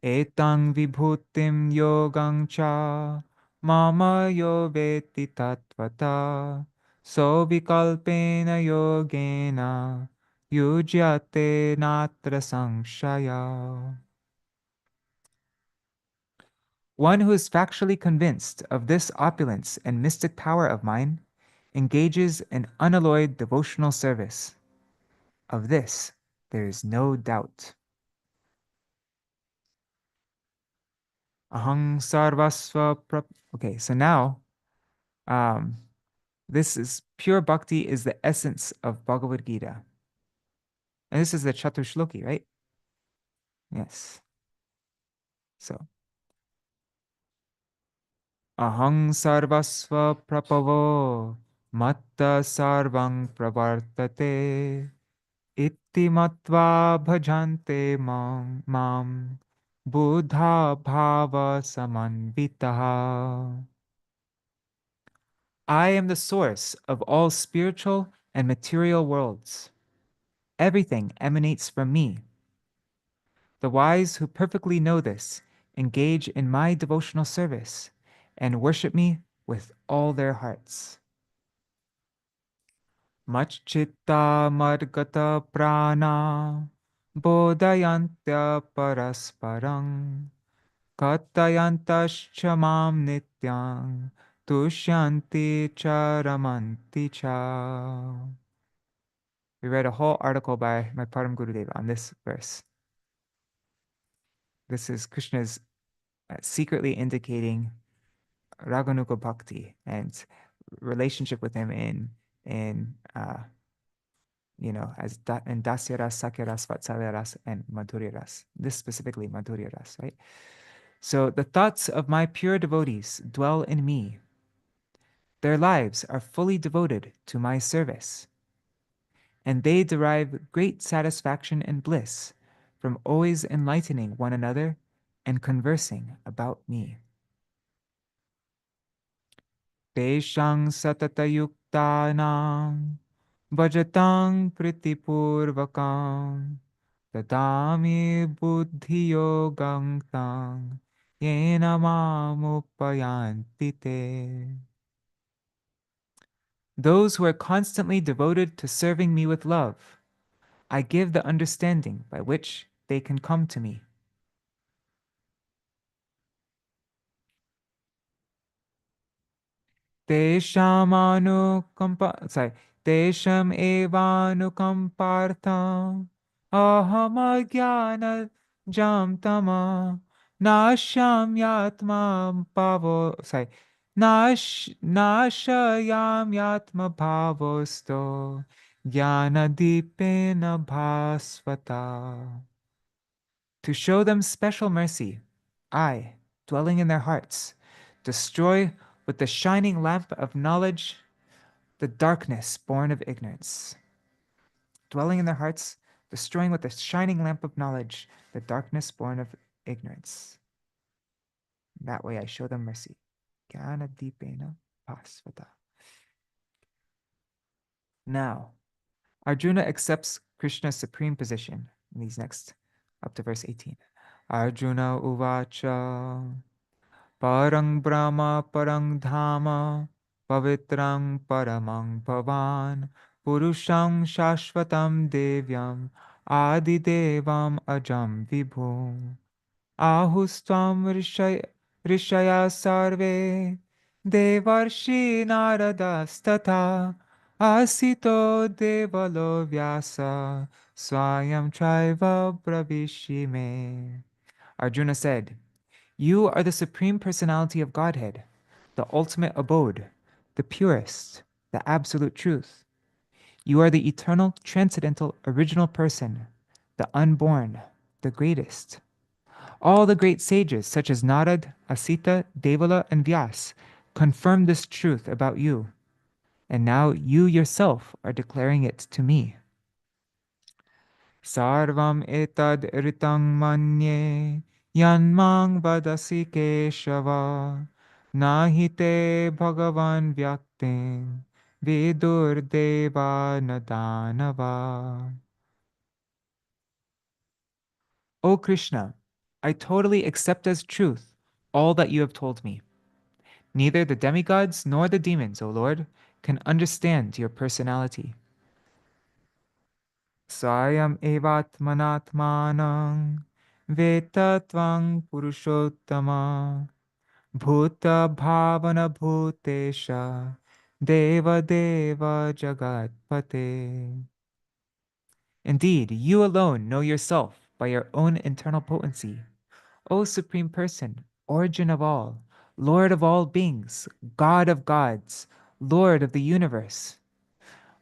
Etang vibhutim yogang cha mama yo veti tattvata so vikalpena yogena yujyate natra samshaya. One who is factually convinced of this opulence and mystic power of mine engages in unalloyed devotional service. Of this, there is no doubt. Ahang sarvasva Okay, so now, um, this is pure bhakti is the essence of Bhagavad-gītā. And this is the Chatushloki, right? Yes. So, Ahang sarvasva prapavo matta sarvang pravartate itti matva bhajante mam buddha bhava samanvitaha. I am the source of all spiritual and material worlds. Everything emanates from me. The wise who perfectly know this engage in my devotional service and worship me with all their hearts. Machchitta madgata prana bodhayantya parasparang katayantascha mam nityang tushyanti cha ramanti cha. We read a whole article by my Param Gurudeva on this verse. This is Krishna's secretly indicating Raganuga Bhakti and relationship with him in as in Dasya Ras, Sakya Ras, Vatsalya Ras, and Madhurya Ras. This specifically Madhurya Ras, right? So the thoughts of my pure devotees dwell in me. Their lives are fully devoted to my service, and they derive great satisfaction and bliss from always enlightening one another and conversing about me. Teshang satatayuktanam bhajatang pritipurvakam dadami buddhiyogam tang yena mamupayanti te. Those who are constantly devoted to serving me with love, I give the understanding by which they can come to me. Tesham evanukampartham aham ajnana jam tama nasham yatma nashayam yatma bhavosto jnana dipena bhasvata. To show them special mercy, I, dwelling in their hearts, destroy with the shining lamp of knowledge the darkness born of ignorance. Dwelling in their hearts, destroying with the shining lamp of knowledge the darkness born of ignorance. That way I show them mercy. Jnana dipena bhasvata. Now, Arjuna accepts Krishna's supreme position in these next, up to verse 18. Arjuna uvacha parang brahma parang dhama pavitrang paramang bhavan purusham shashvatam devyam adidevam ajam vibhum ahustvam rishaya sarve Devarshi Naradastata Asito Devalo Vyasa Swayam Chaiva Pravishime. Arjuna said, "You are the Supreme Personality of Godhead, the ultimate abode, the purest, the absolute truth. You are the eternal, transcendental, original person, the unborn, the greatest. All the great sages, such as Narad, Asita, Devala, and Vyas, confirm this truth about you, and now you yourself are declaring it to me. Sarvam etad ritang manye yanmang vadasi keshava nahite bhagavan vyaktin vidur deva nadanava. O Krishna, I totally accept as truth all that you have told me. Neither the demigods nor the demons, O Lord, can understand your personality. Swayam evatmanatmanang vetattvang purushottama bhuta bhavana bhutesha deva deva jagatpate. Indeed, you alone know yourself by your own internal potency. O Supreme Person, Origin of all, Lord of all beings, God of gods, Lord of the universe.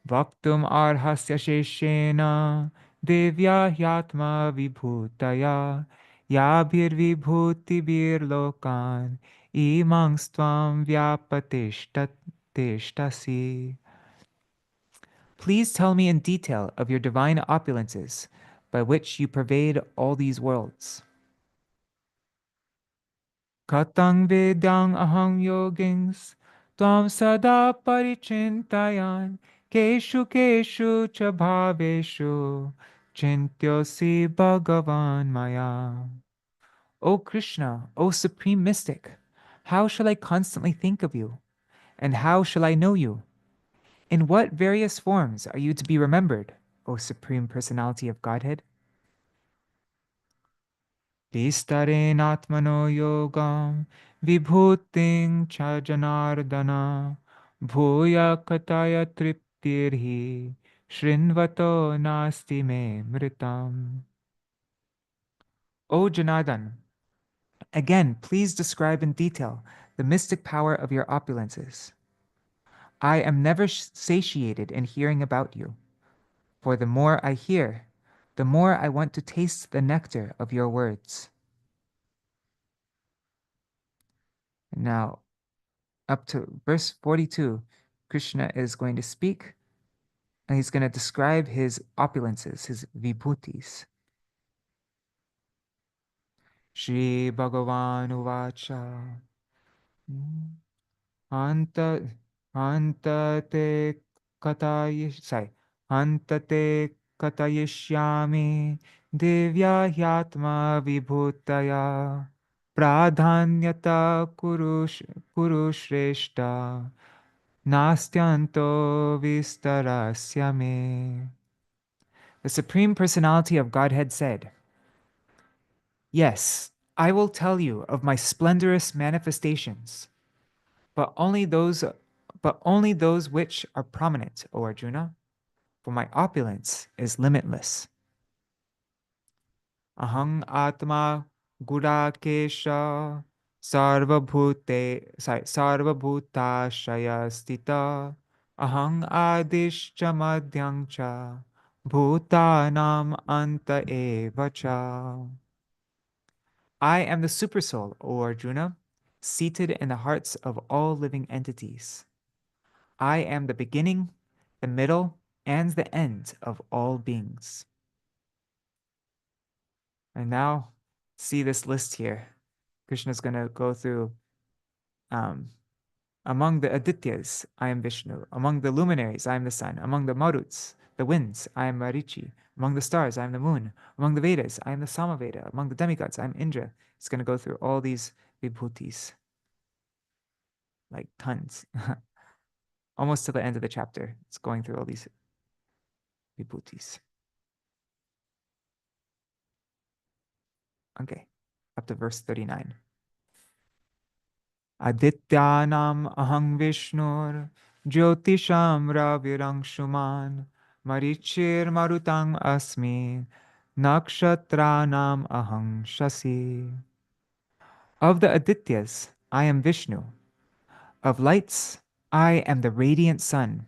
Vaktum arhasya sheshena devya hyatma vibhutaya yabhir vibhutibhir lokan imangstvam vyapatishtasthi. Please tell me in detail of your divine opulences by which you pervade all these worlds. Katang vedyang aham yogins tvam sada parichintayan keshu keshu cha bhaveshu chintyosi bhagavan maya. O Krishna, O Supreme Mystic, how shall I constantly think of you? And how shall I know you? In what various forms are you to be remembered, O Supreme Personality of Godhead? Vistarein atmano yogam vibhuting cha janardana bhuya kataya triptirhi shrinvato nasti me mritam. O Janardan, again, please describe in detail the mystic power of your opulences. I am never satiated in hearing about you, for the more I hear, the more I want to taste the nectar of your words. Now, up to verse 42, Krishna is going to speak and he's going to describe his opulences, his vibhutis. Shri Bhagavan Uvacha Anta Antate Katayish sorry Antate Katayishyami Divya Hyatma Vibhutaya Pradhanyata Kurushreshta Nastyanto Vistarasya Me. The Supreme Personality of Godhead said, "Yes, I will tell you of my splendorous manifestations, but only those which are prominent, O Arjuna, for my opulence is limitless. Ahang Atma Gudakesha Sarvabhutashaya Stita Ahang Adishcha Madhyangcha Bhutanam Anta Evacha." I am the Supersoul, O Arjuna, seated in the hearts of all living entities. I am the beginning, the middle, and the end of all beings. And now, see this list here. Krishna's going to go through among the Adityas, I am Vishnu. Among the luminaries, I am the sun. Among the Maruts, the winds, I am Marichi. Among the stars, I am the moon. Among the Vedas, I am the Samaveda. Among the demigods, I am Indra. It's going to go through all these vibhutis, like tons. Almost to the end of the chapter, it's going through all these vibhutis. Okay, up to verse 39. Adityanam ahang Vishnur Jyotisham Ravirankshuman Marichir Marutang Asmi Nakshatranam ahang Shasi. Of the Adityas, I am Vishnu. Of lights, I am the radiant sun.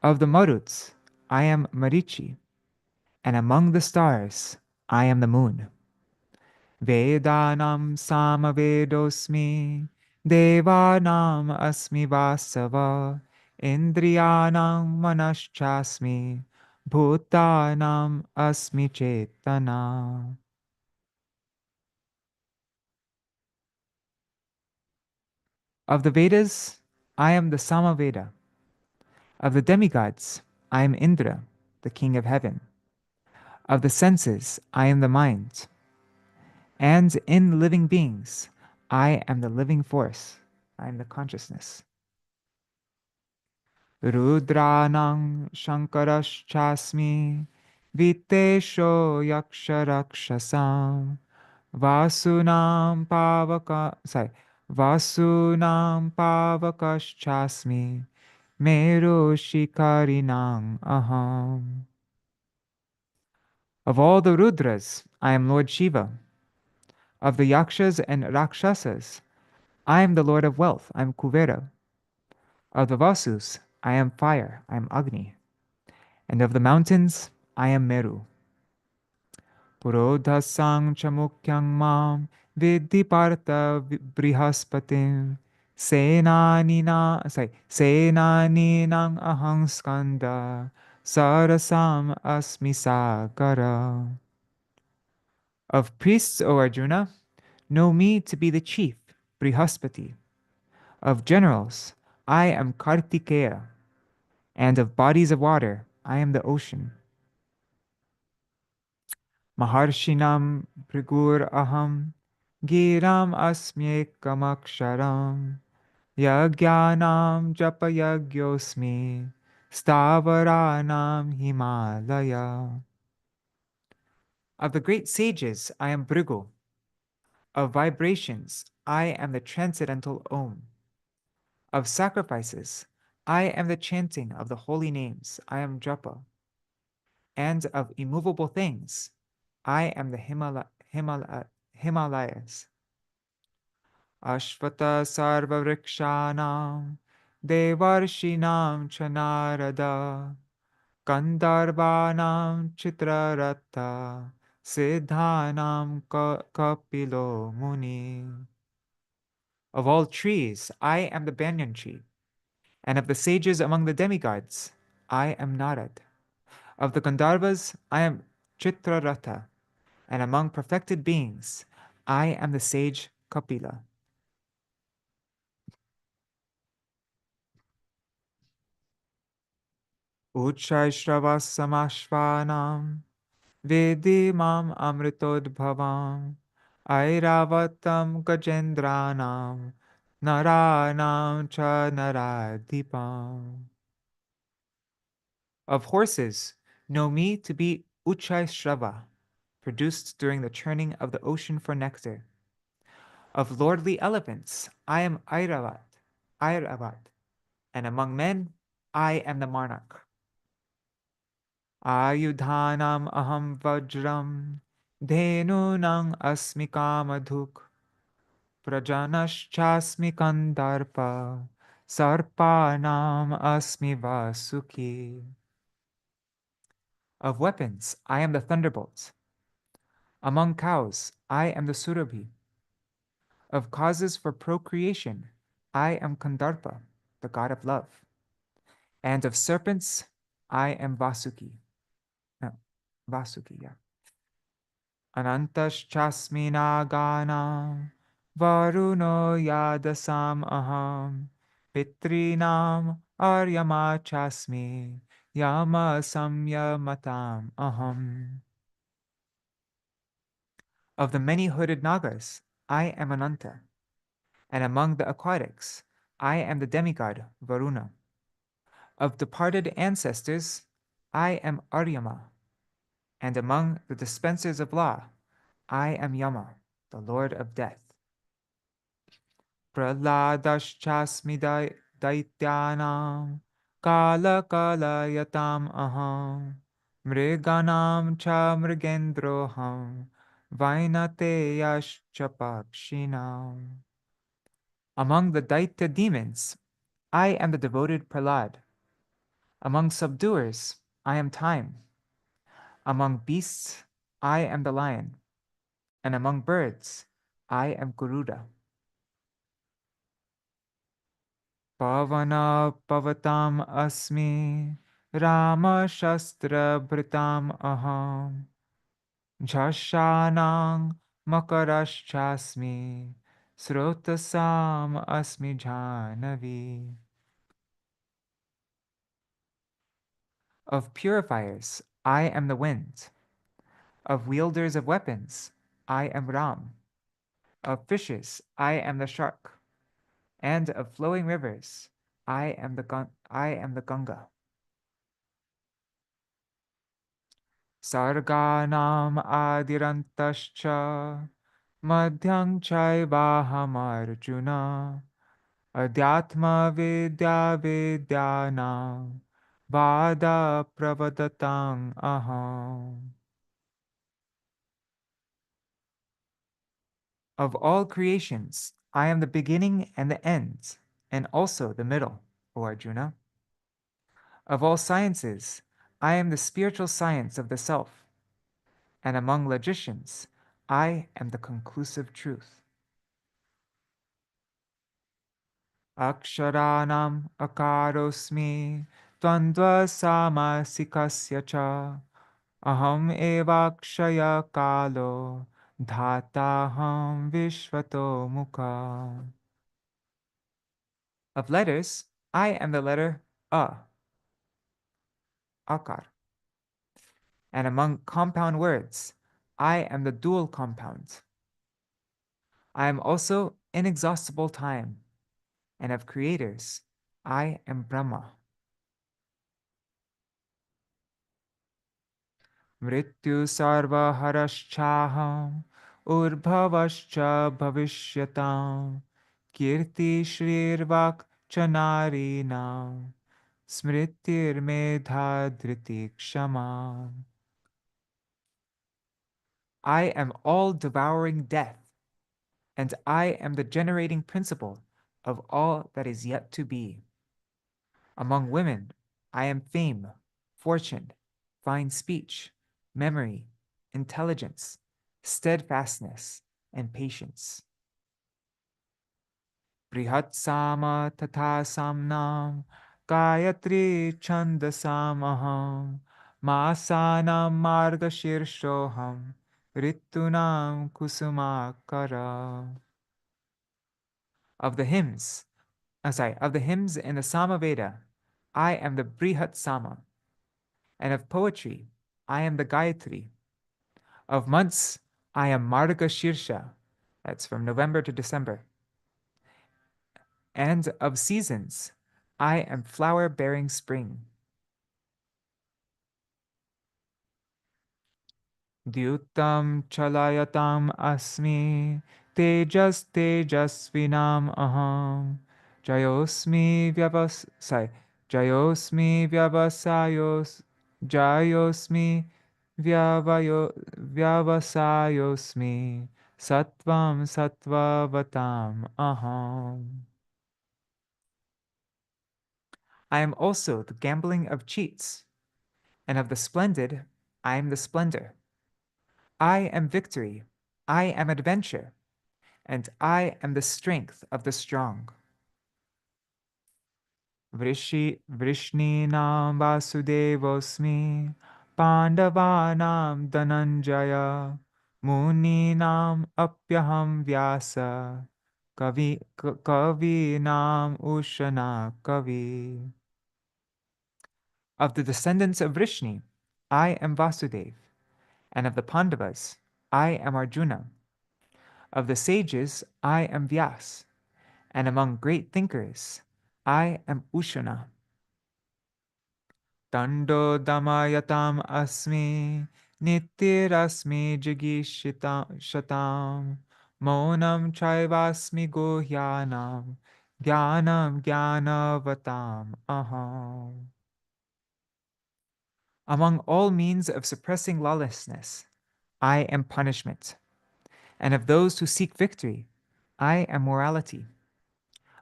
Of the Maruts, I am Marichi. And among the stars, I am the moon. Vedanam Samavedosmi, Devanam Asmi Vasava, Indriyanam Manaschasmi, Bhutanam Asmi Chetana. Of the Vedas, I am the Samaveda. Of the demigods, I am Indra, the king of heaven. Of the senses, I am the mind. And in living beings, I am the living force. I am the consciousness. Rudranang Shankaraschasmi Vitesho Yaksharakshasam Vasunam Pavakaschasmi Mero Shikarinang Aham. Of all the Rudras, I am Lord Shiva. Of the Yakshas and Rakshasas, I am the Lord of Wealth. I am Kuvera. Of the Vasus, I am fire. I am Agni. And of the mountains, I am Meru. Purodhasang chamukyang mam vidhi partha brihaspatim senaninang ahang skanda sarasam asmi sagara. Of priests, O Arjuna, know me to be the chief, Brihaspati. Of generals, I am Kartikeya. And of bodies of water, I am the ocean. Maharshinam Prigur Aham Giram Asmyekamaksharam Yagyanam Japayagyosmi Stavaranam Himalaya. Of the great sages, I am Bhrigu. Of vibrations, I am the transcendental Om. Of sacrifices, I am the chanting of the holy names. I am Japa. And of immovable things, I am the Himalayas. Ashvata Sarva Vrikshanam Devarshinam Chanarada Gandharvanam Chitraratha Siddhanam Kapilo Muni. Of all trees, I am the banyan tree, and of the sages among the demigods, I am Narad. Of the Gandharvas, I am Chitraratha, and among perfected beings, I am the sage Kapila. Uchai Vedi mam amritodbhavam Airavatam Gajendranam Naranam cha naradipam. Of horses, know me to be Uchai Shrava, produced during the churning of the ocean for nectar. Of lordly elephants, I am Airavat, and among men, I am the monarch. Ayudhanam aham vajram, dhenunang asmi kamadhuk, prajanaschasmi kandarpa, sarpanam asmi vasuki. Of weapons, I am the thunderbolt. Among cows, I am the surabhi. Of causes for procreation, I am Kandarpa, the god of love. And of serpents, I am Vasuki. No, Vasuki, yeah. Anantaschasmi nagana varuno yadasam aham pitrinam aryama chasmi yama samyamatam aham. Of the many hooded nagas, I am Ananta, and among the aquatics, I am the demigod Varuna. Of departed ancestors, I am Aryama, and among the dispensers of law, I am Yama, the lord of death. Prahladaschasmi daityanam kala kalayatam aham mriganam cha mrigendroham vainateyascha pakshinam. Among the Daitya demons, I am the devoted Prahlad. Among subduers, I am time. Among beasts, I am the lion. And among birds, I am Garuda. Pavana pavatam asmi, Rama shastra britam aham, Jhashanang makaraschasmi, Srotasam asmi jhanavi. Of purifiers, I am the wind. Of wielders of weapons, I am Ram. Of fishes, I am the shark. And of flowing rivers, I am the Ganga. Sarganam adirantascha madhyam chaivahamarjuna adhyatma vidya vidyanam vada pravadatam aham. Of all creations, I am the beginning and the end, and also the middle, O Arjuna. Of all sciences, I am the spiritual science of the self, and among logicians, I am the conclusive truth. Aksharanam akarosmi tvandva samasikasya cha aham evakshaya kalo dhataham vishvato mukha. Of letters, I am the letter A, akar. And among compound words, I am the dual compound. I am also inexhaustible time, and of creators, I am Brahma. Mrityu sarva harashchaham urbhavascha bhavishyatam kirti shrirvak chanarinam smritir medha dhriti kshama. I am all devouring death, and I am the generating principle of all that is yet to be. Among women, I am fame, fortune, fine speech, memory, intelligence, steadfastness, and patience. Brihat sama tatha samnam Gayatri chandasam aham Masanam marga shirshoham Ritunam kusumakara. Of the hymns in the Samaveda, I am the Brihat Sama, and of poetry, I am the Gayatri. Of months, I am Marga Shirsha, that's from November to December. And of seasons, I am flower-bearing spring. Dyutam chalayatam asmi, tejas tejasvinam aham, jayosmi vyavasayos, jayosmi vyavasayosmi, sattvam sattvavatam aham. I am also the gambling of cheats, and of the splendid, I am the splendor. I am victory, I am adventure, and I am the strength of the strong. Vrishninam vasudevosmi, Pandavanam dhananjaya, Muninam apyaham vyasa, Kavinam ushana kavi. Of the descendants of Vrishni, I am Vasudev, and of the Pandavas, I am Arjuna. Of the sages, I am Vyas, and among great thinkers, I am Ushana. Dando damayatam asmi, nitirasmi jigishitam shatam, Monam chaivasmi guhyanam, Jnanam jnanavatam aham. Among all means of suppressing lawlessness, I am punishment. And of those who seek victory, I am morality.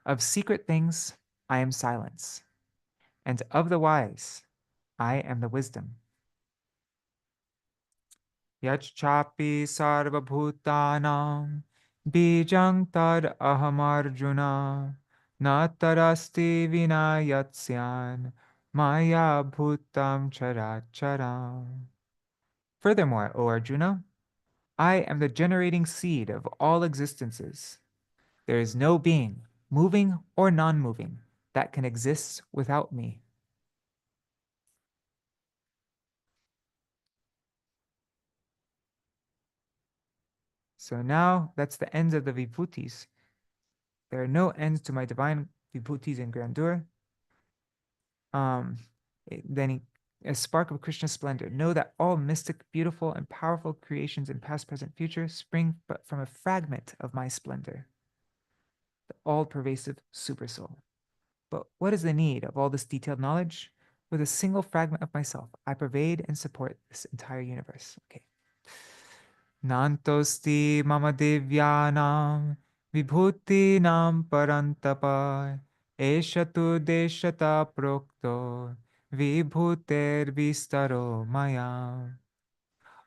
Of secret things, I am silence. And of the wise, I am the wisdom. Yachchapi sarvabhutanam bijang tad ahamarjuna na tarasti vinayatsyan maya bhutam characharam. Furthermore, O Arjuna, I am the generating seed of all existences. There is no being, moving or non-moving, that can exist without me. So now that's the end of the vibhutis. There are no ends to my divine vibhutis and grandeur. Um, then a spark of Krishna's splendor. Know that all mystic, beautiful, and powerful creations in past, present, future spring but from a fragment of my splendor, the all-pervasive supersoul. But what is the need of all this detailed knowledge? With a single fragment of myself, I pervade and support this entire universe. Okay. Nantosti mama divyanam vibhutinam parantapa eshatu deshata prokto vibhuter vistaro maya.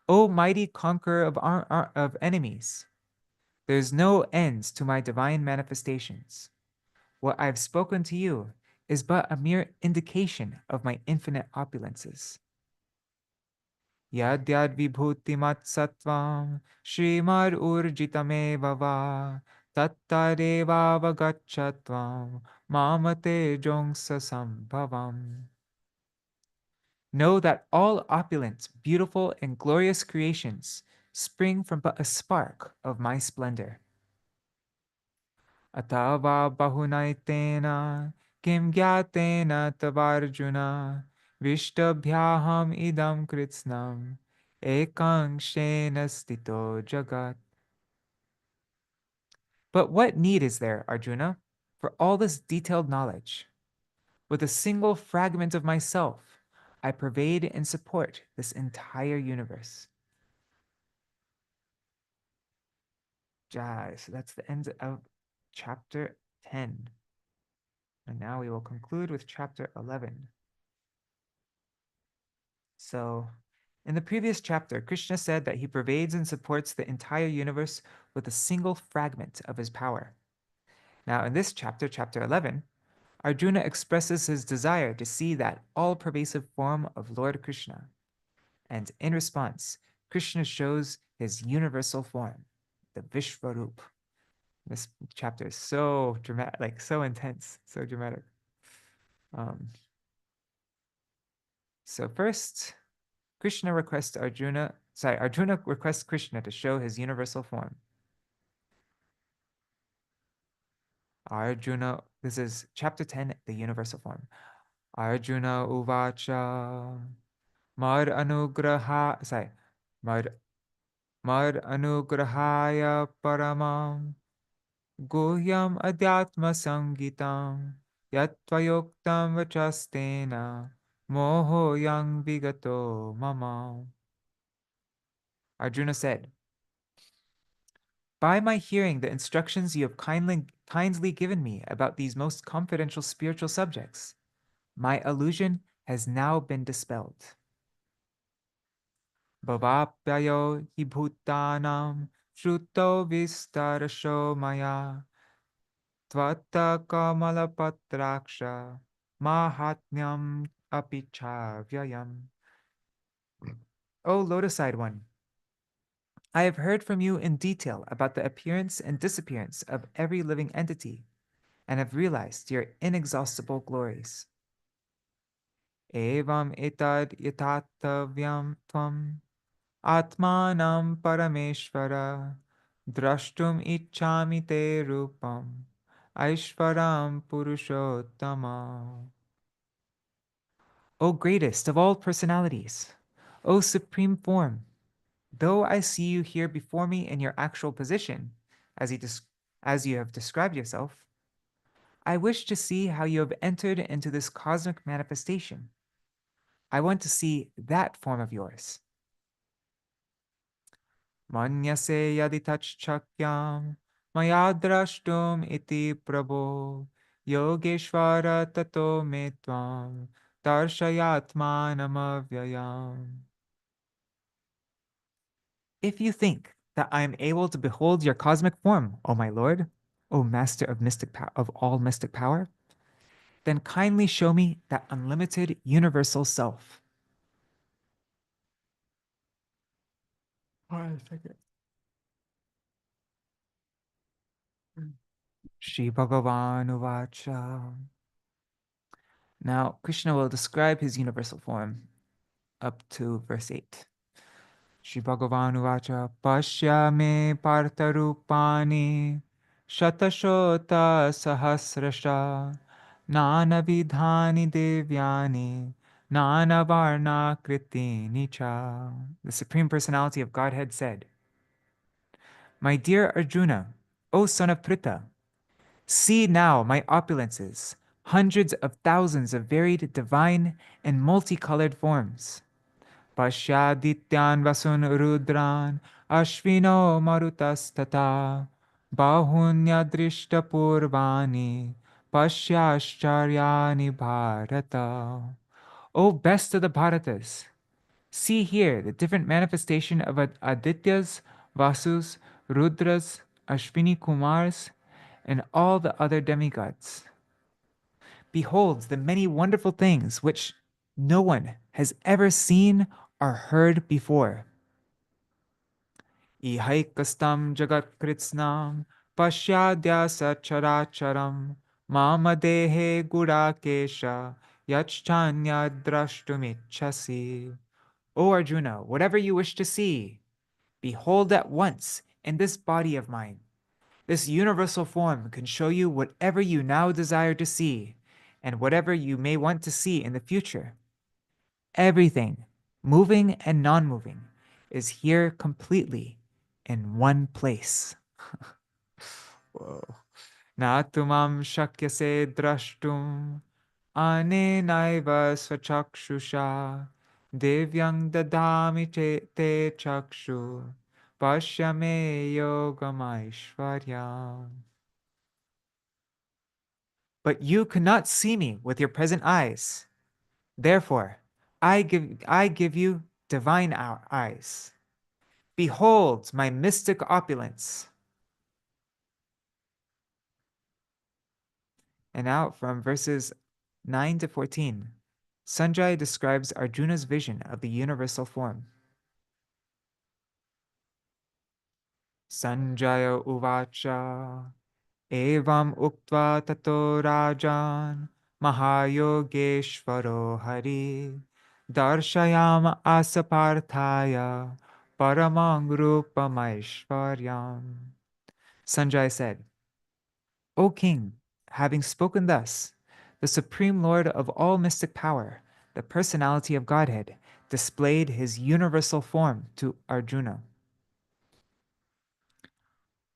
O mighty conqueror of enemies, there is no end to my divine manifestations. What I have spoken to you is but a mere indication of my infinite opulences. Yadyad vibhutimat sattvam Srimad urjitameva va Tattareva vagachatvam Mamate jongsa sambhavam. Know that all opulent, beautiful, and glorious creations spring from but a spark of my splendor. Atava bahunaitena kim gyatena tavarjuna Vishtabhyaham idam kritsnam ekangshena stito jagat. But what need is there, Arjuna, for all this detailed knowledge? With a single fragment of myself, I pervade and support this entire universe. Jai. So that's the end of chapter 10. And now we will conclude with chapter 11. So, in the previous chapter, Krishna said that he pervades and supports the entire universe with a single fragment of his power. Now, in this chapter, chapter 11, Arjuna expresses his desire to see that all-pervasive form of Lord Krishna. And in response, Krishna shows his universal form, the Vishvarup. This chapter is so dramatic, like so intense, so dramatic. So first, Arjuna requests Krishna to show his universal form. Arjuna, this is chapter 10, the universal form. Arjuna uvacha mad anugraha, mad anugrahaya paramam guhyam adhyatma sangitam yatvayoktam vachastena moho yang vigato mama. Arjuna said, by my hearing the instructions you have kindly given me about these most confidential spiritual subjects, my illusion has now been dispelled. Bhavapyayo hi bhutanam shruto vistarasho maya tvata kamalapatraksha mahatmyam apichavyayam. O lotus-eyed one, I have heard from you in detail about the appearance and disappearance of every living entity, and have realized your inexhaustible glories. Evam etad yatatavyam tvam atmanam parameshvara drashtum ichchami te rupam aishvaram purushottama. O greatest of all personalities, O supreme form, though I see you here before me in your actual position, as, as you have described yourself, I wish to see how you have entered into this cosmic manifestation. I want to see that form of yours. Manyase yadi tachchakyam mayadrashtum iti prabho yogeshvara tato me tvam darshayatmanam avyayam. If you think that I am able to behold your cosmic form, O my Lord, O Master of of all mystic power, then kindly show me that unlimited universal self. Hold on a second. Shri Bhagavan Uvacha. Now, Krishna will describe his universal form up to verse 8. Shri Bhagavan Uvacha Pashya me partarupani shatashota sahasrasha nana vidhani devyani nana varna kritini cha. The Supreme Personality of Godhead said, My dear Arjuna, O son of Pritha, see now my opulences, hundreds of thousands of varied divine and multicolored forms. Pashyadityan vasun rudran ashvino marutas tata bahunya drishta purvani pasyascharya bharata. O best of the Bharatas, see here the different manifestation of Adityas, Vasus, Rudras, Ashvini Kumars, and all the other demigods. Behold the many wonderful things which no one has ever seen or heard before. Ihaikastam jagat kritsnam pasyadyasa characharam mamadehe gudakesha yachchanya drashtumichasi. O Arjuna, whatever you wish to see, behold at once in this body of mine. This universal form can show you whatever you now desire to see and whatever you may want to see in the future. Everything, moving and non-moving, is here completely in one place. Whoa. Natumam shakyase drashtum anenaiva svachakshusha devyang dadami te chakshu pashyame yogamaishvaryam. But you cannot see me with your present eyes. Therefore, I give you divine eyes. Behold my mystic opulence. And now from verses 9 to 14, Sanjaya describes Arjuna's vision of the universal form. Sanjaya uvacha evam uktva tato rajan mahayogeshvaro hari darshayam asaparthaya paramang rupamaishvaryam. Sanjaya said, O king, having spoken thus, the Supreme Lord of all mystic power, the personality of Godhead, displayed his universal form to Arjuna.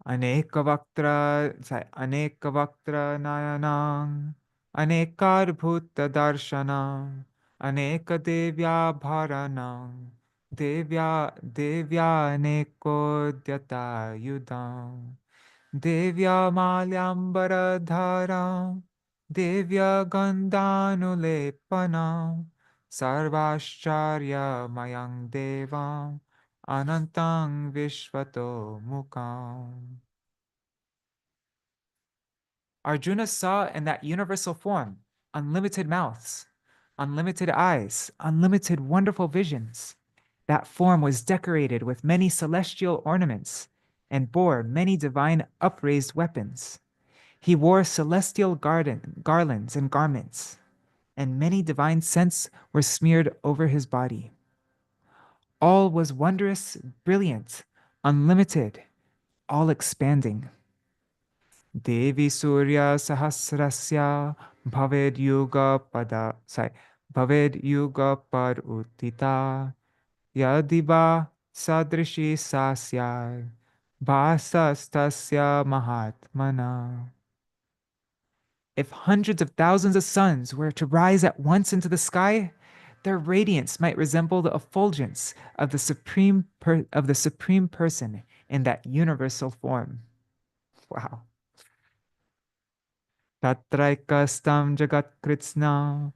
Anekavaktra nayanang, anekarbhuta darshanam, anekadevya bharanam, devya anekodyata yudam. Devya Malyambaradharam, Devya Gandhanulepanam, Sarvashcharya Mayang Devam, Anantang Vishvato Mukam. Arjuna saw in that universal form unlimited mouths, unlimited eyes, unlimited wonderful visions. That form was decorated with many celestial ornaments and bore many divine upraised weapons. He wore celestial garlands and garments, and many divine scents were smeared over his body. All was wondrous, brilliant, unlimited, all expanding. Devi Surya Sahasrasya Bhaved Yuga Bhaved Yuga Par Utita Yadiva Sadrishi Sasya Vasastasya Mahatmana. If hundreds of thousands of suns were to rise at once into the sky, their radiance might resemble the effulgence of the supreme person in that universal form. Wow. Tatraikastam jagat kritsna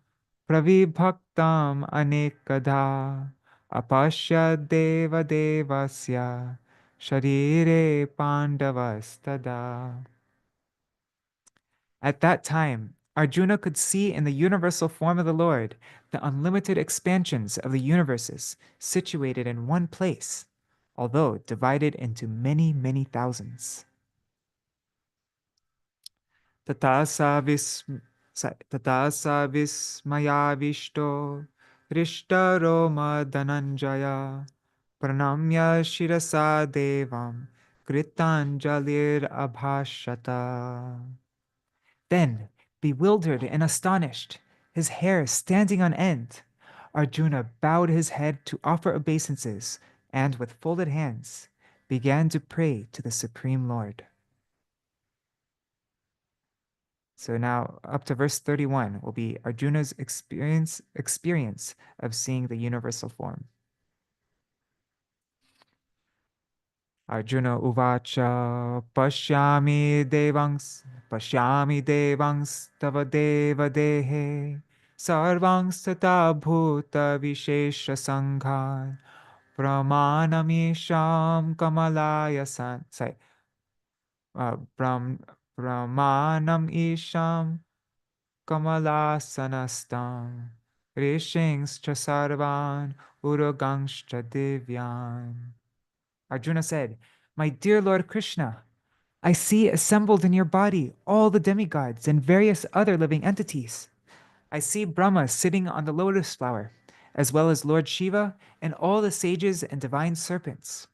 pravibhaktam anekadha apashya deva devasya sharire pandavastada. At that time, Arjuna could see in the universal form of the Lord the unlimited expansions of the universes situated in one place, although divided into many, many thousands. Tatasa vismayavishto Rishta Roma Dhananjaya Pranamya Shirasa Devam Kritanjalir Abhashata. Then, bewildered and astonished, his hair standing on end, Arjuna bowed his head to offer obeisances and, with folded hands, began to pray to the Supreme Lord. So now, up to verse 31 will be Arjuna's experience of seeing the universal form. Arjuna uvacha pashyami devangs tava deva dehe sarvangs tata bhuta vishesha sanghan pramanamisham kamalaya sorry, pramanam isham kamalasanastam rishings sarvan urugangscha divyan. Arjuna said, "My dear Lord Krishna, I see assembled in your body all the demigods and various other living entities. I see Brahma sitting on the lotus flower, as well as Lord Shiva and all the sages and divine serpents.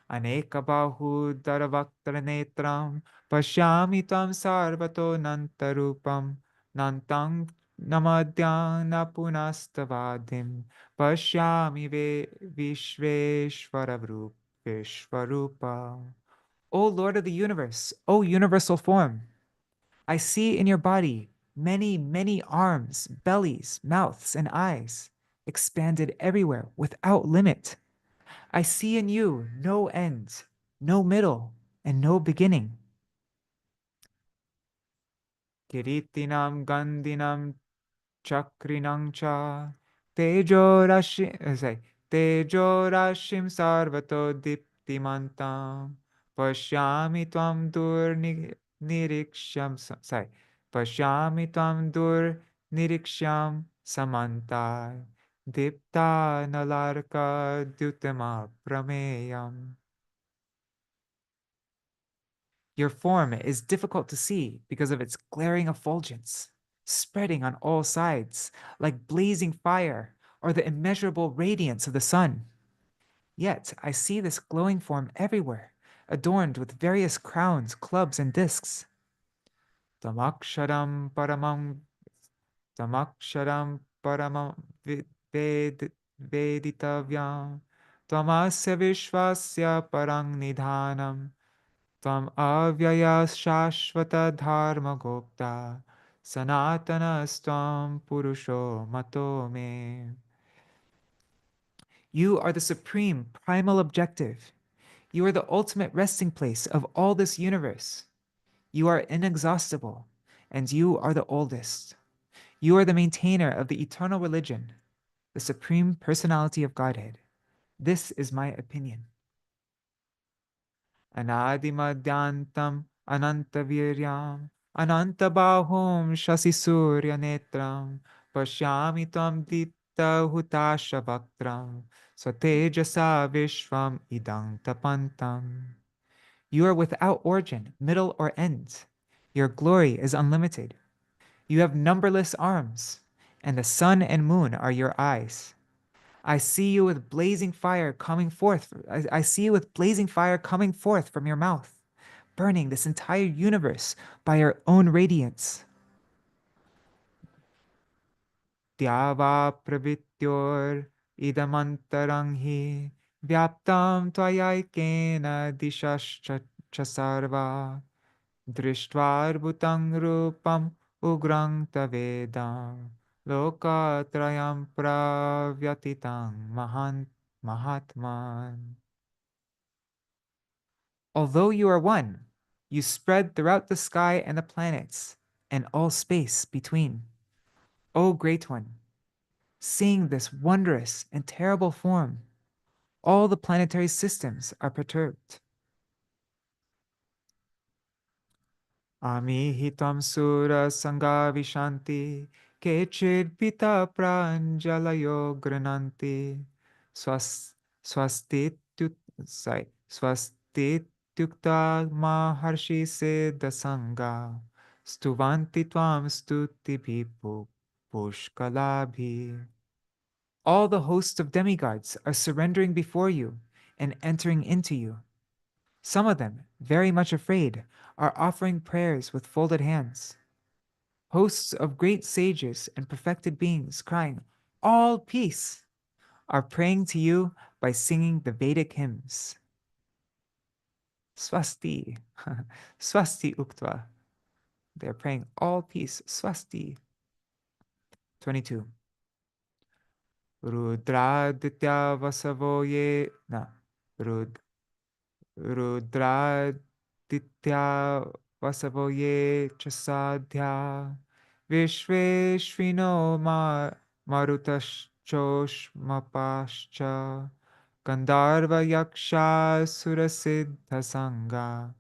Aneka bahu daravaktara netram pashyami tam sarvato nantarupam nantang namadhyang napunastavadim pashyami vishveshvara Vishvarupa." O Lord of the universe, O universal form, I see in your body many, many arms, bellies, mouths, and eyes, expanded everywhere without limit. I see in you no end, no middle, and no beginning. Kiritinam Gandhinam Chakrinam cha Tejorashim Sarvato Diptimantam Pashyami Tvam Niriksham Pashyami Tvam Niriksham Samanta Dipta Nalarka Dutama Prameyam. Your form is difficult to see because of its glaring effulgence, spreading on all sides like blazing fire or the immeasurable radiance of the sun. Yet I see this glowing form everywhere, adorned with various crowns, clubs, and discs. Tamaksharam paramam veditavyam Tvamasya vishvasya parang nidhanam Tvam avyaya shashvata dharma gopta Sanatanastvam purusho mato me. You are the supreme primal objective. You are the ultimate resting place of all this universe. You are inexhaustible, and you are the oldest. You are the maintainer of the eternal religion, the supreme personality of Godhead. This is my opinion. Anadimadyantam anantaviryam anantabahum shasisurya netram pashyami tvam dipta hutasha vaktram swatejasa vishvam idang tapantam. You are without origin, middle, or end. Your glory is unlimited. You have numberless arms, and the sun and moon are your eyes. I see you with blazing fire coming forth. I see you with blazing fire coming forth from your mouth, burning this entire universe by your own radiance. Dyava pravityor idamantarang hi Vyaptam tvayakena dishascha sarva drishtvarbhutang rupam ugrang tavedam lokatrayam pravyatitang mahatman. Although you are one, you spread throughout the sky and the planets and all space between. O Great One, seeing this wondrous and terrible form, all the planetary systems are perturbed. Amihitam sura sangha vishanti kechid pita pranjalayo grananti swastityut swastityukta maharshi siddha sangha stuvanti tvam stuti pushkalabhi. All the hosts of demigods are surrendering before you and entering into you. Some of them, very much afraid, are offering prayers with folded hands. Hosts of great sages and perfected beings crying, "All peace," are praying to you by singing the Vedic hymns. Swasti, Swasti Uktva. They're praying all peace, Swasti. 22. Rudraditya vasavoye, no, Rudraditya vasavoye chasadhya Vishveshvino marutashchoshmapascha Gandharva yaksha surasiddha sangha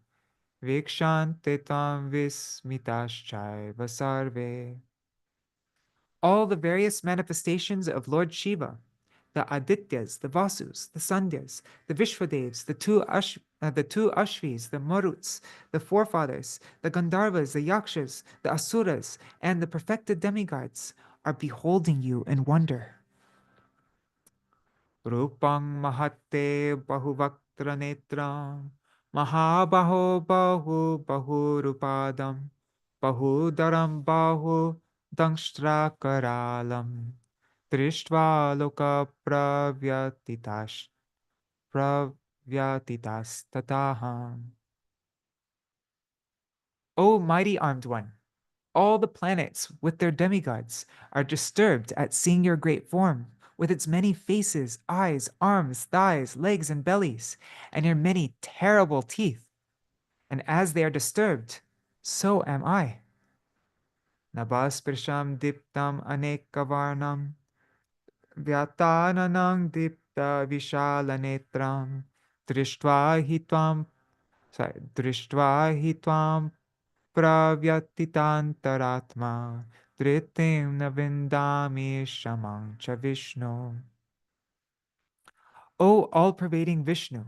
Vikshante tam vismitaschaiva sarve. All the various manifestations of Lord Shiva, the Adityas, the Vasus, the Sandhyas, the Vishvadevs, the two Ashvis, the Maruts, the forefathers, the Gandharvas, the Yakshas, the Asuras, and the perfected demigods are beholding you in wonder. Rupang Mahatte Bahuvaktra Netram Mahabaho Bahu Rupadam Bahudaram Bahu Dangshtra Karalam Drishtva Loka Pravyatitas Tataham. O mighty armed one, all the planets with their demigods are disturbed at seeing your great form, with its many faces, eyes, arms, thighs, legs, and bellies, and your many terrible teeth. And as they are disturbed, so am I. Nabhaspirsham diptam anekavarnam Vyatananang dipta vishalanetram Drishtva hitvam pravyatitantaratma Dritim navindami shamang cha Vishnu. O all-pervading Vishnu,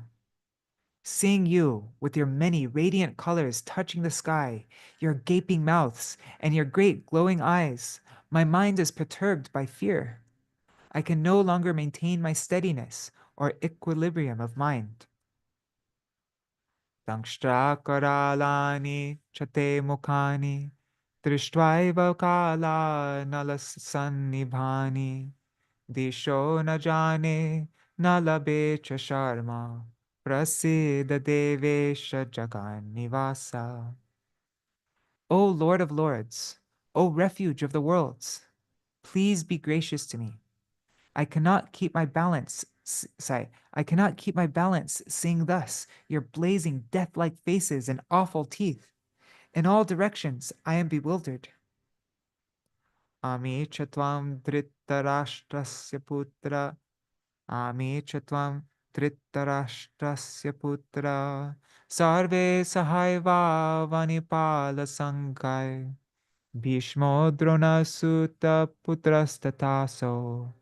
seeing you with your many radiant colors touching the sky, your gaping mouths, and your great glowing eyes, my mind is perturbed by fear. I can no longer maintain my steadiness or equilibrium of mind. Dangshtra karalani chate mukhani Drishtvaiva kala nalasannibhani Disho na jane nalabe cha sharma Prasiddha devesha jagan nivasa. O Lord of Lords, O refuge of the worlds, please be gracious to me. I cannot keep my balance. I cannot keep my balance seeing thus your blazing death-like faces and awful teeth. In all directions I am bewildered. Ami chatvam dhritarashtrasya putra. Ami chatvam dhritarashtrasya putra. Sarve sahaiva vanipala sankai. Bhishmo drona sutta putrastataso.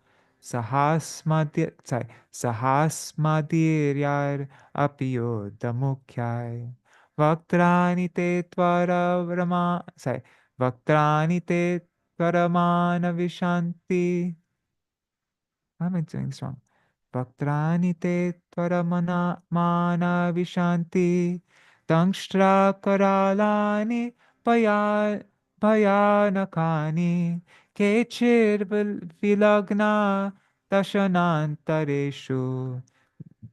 Sahasmadiryar apiyo damukhyai. Vaktrani te Vaktrani te tvaramana vishanti. Why am I doing this wrong? Vaktrani te tvaramana mana vishanti. Dangshtra karalani payanakani. Kechir vilagna dashanantareshu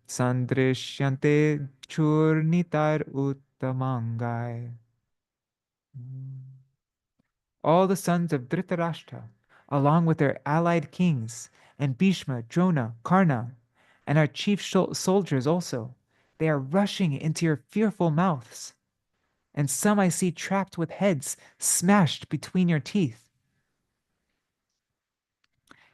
Sandrishyante churnitar uttamangai. All the sons of Dhritarashtra, along with their allied kings, and Bhishma, Drona, Karna, and our chief soldiers also, they are rushing into your fearful mouths. And some I see trapped with heads smashed between your teeth.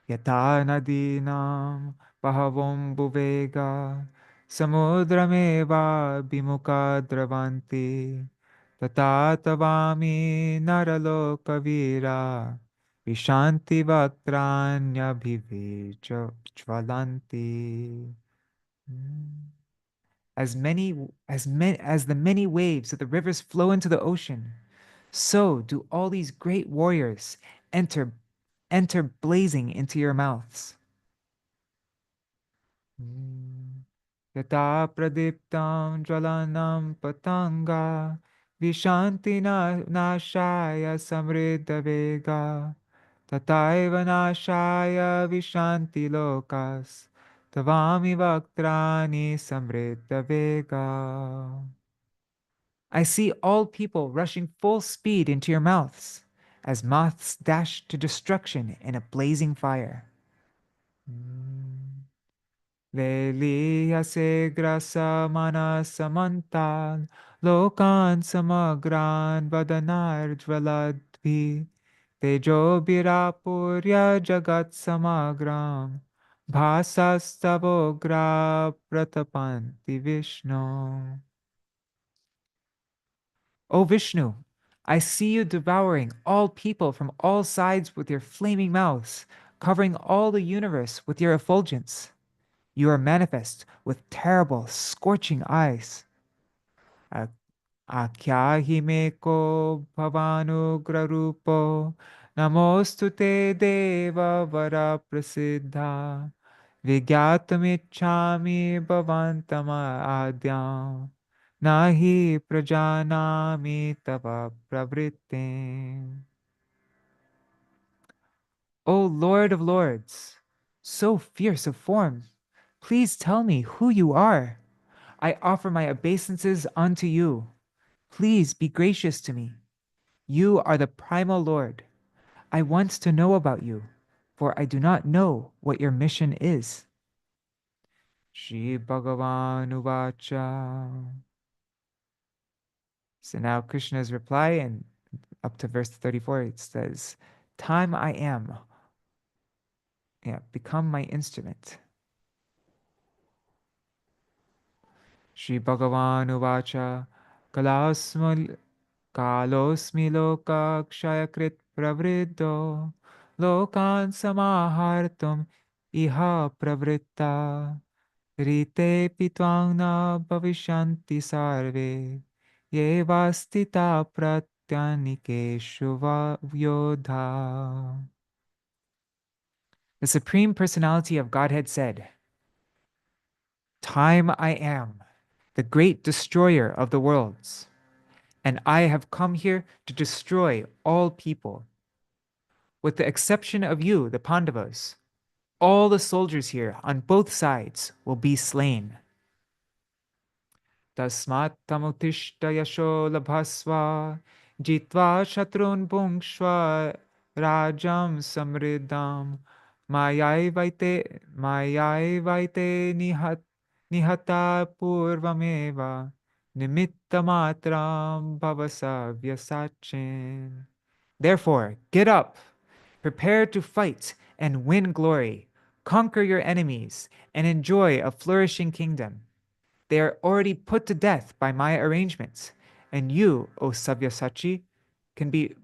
Yata nadinam pahavom buvega samudrameva bimuka dravanti tata tavami naralokavira vishanti vaktranya jvalanti. As the many waves of the rivers flow into the ocean, so do all these great warriors enter enter blazing into your mouths. Yata pradiptam jvalanam patanga vishanti nashaya samriddha vega tataiva nashaya vishanti lokas tavami vaktrani samriddha vega. I see all people rushing full speed into your mouths, as moths dash to destruction in a blazing fire. Leliyase grasa manasamantal lokan samagran vadanar jvaladvi tejo birapurya jagat samagram bhasastavogra pratapanti Vishnu. O Vishnu, I see you devouring all people from all sides with your flaming mouths, covering all the universe with your effulgence. You are manifest with terrible, scorching eyes. Akyahi meko bhavanugrarupo namostute deva vara prasiddha vigyatamichhami bhavantama adyam nahi prajanami tava pravrittim. O Lord of Lords, so fierce of form, please tell me who you are. I offer my obeisances unto you. Please be gracious to me. You are the primal Lord. I want to know about you, for I do not know what your mission is. Shri Bhagavan Uvacha. So now Krishna's reply, and up to verse 34, it says, Time I am. Yeah, become my instrument. Shri Bhagavan Uvacha. Kalosmi loka kshayakrit pravriddho lokan samahartum iha pravritta rite pitvang na bhavishanti sarve ye vastita pratyanikeshu yodha. The Supreme Personality of Godhead said, Time I am, the great destroyer of the worlds, and I have come here to destroy all people. With the exception of you, the Pandavas, all the soldiers here on both sides will be slain. Tasmat tamutishta yasho labhasva jitva shatrun bhungshva rajam samriddham mayaivaite nihata purvameva nimitta matram bhavasa vyasachin. Therefore, get up, prepare to fight and win glory, conquer your enemies, and enjoy a flourishing kingdom. They are already put to death by my arrangements, and you, O Sabyasachi, can be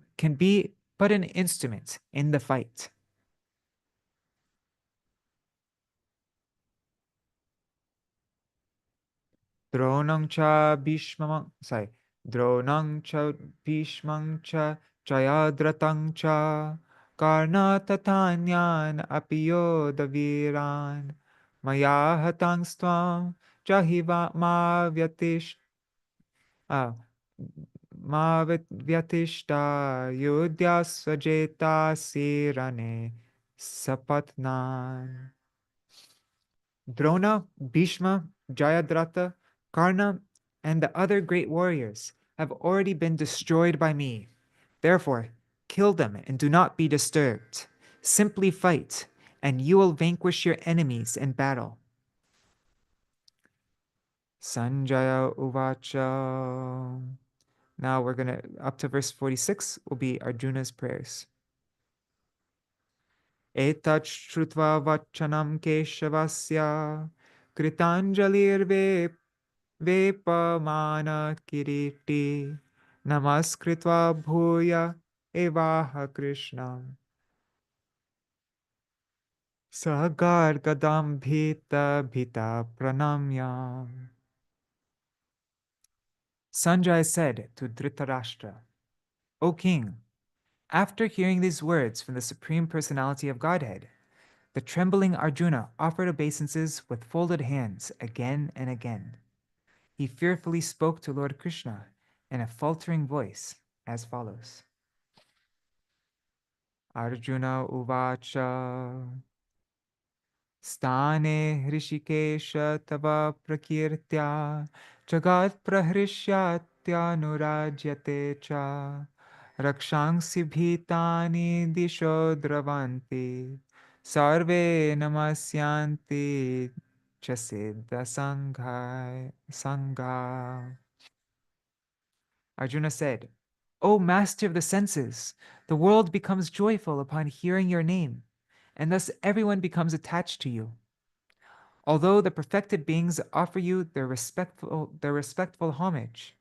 but an instrument in the fight. Dronang cha bhishmam, sorry, Dronang cha bhishmang cha jayadratang cha karna tatanyan apiyo daviran maya hatang stvam jahiva ma vyatish ah, ma vyatishta yudhya svajeta sirane sapatnan. Drona, Bhishma, Jayadratha, Karna, and the other great warriors have already been destroyed by me. Therefore, kill them and do not be disturbed. Simply fight, and you will vanquish your enemies in battle. Sanjaya Uvacha. Now we're going to, up to verse 46, will be Arjuna's prayers. Etat shrutva vachanam keshavasya kritanjalirve vepamana kiriti namaskritva bhuya evaha Krishnam sagar gadam bhita bhita pranamyam. Sanjay said to Dhritarashtra, O king, after hearing these words from the Supreme Personality of Godhead, the trembling Arjuna offered obeisances with folded hands again and again. He fearfully spoke to Lord Krishna in a faltering voice as follows. Arjuna uvacha stane hrishikesha tava prakirtya jagat prahrishyattya nurajyate cha rakshangsi bhitani disho dravanti sarve namasyanti chasiddha sangha. Arjuna said, O master of the senses, the world becomes joyful upon hearing your name, and thus everyone becomes attached to you. Although the perfected beings offer you their respectful homage,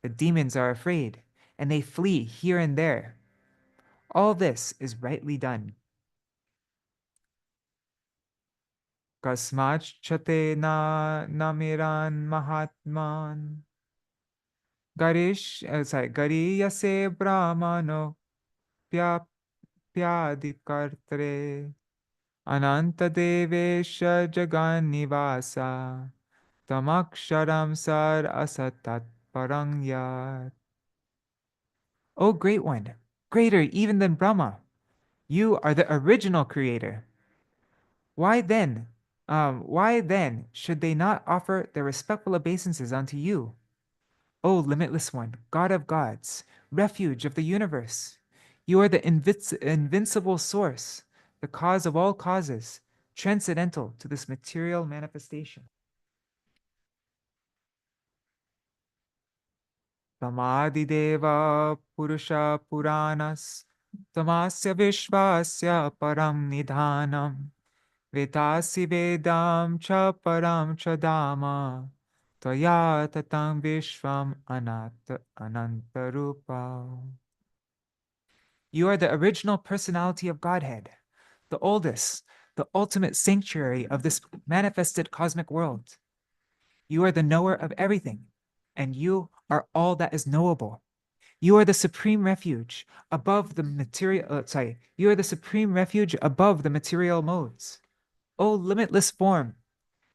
the demons are afraid, and they flee here and there. All this is rightly done. Kasmach chate na namiran mahatman gariyase brahmano pyadikartre ananta devesha jagannivasa tamaksharam sar asatat parangyat. O great one, greater even than Brahma, you are the original creator. Why then should they not offer their respectful obeisances unto you? O limitless one, God of gods, refuge of the universe, you are the invincible source, the cause of all causes, transcendental to this material manifestation. Tamadideva Purusha Puranas Tamasya Vishvasya Param Nidhanam Vetasi Vedam Cha Param Cha Dhamma Tvaya Tatam Vishvam Anantarupa. You are the original personality of Godhead, the oldest, the ultimate sanctuary of this manifested cosmic world. You are the knower of everything, and you are all that is knowable. You are the supreme refuge above the material. You are the supreme refuge above the material modes. O limitless form,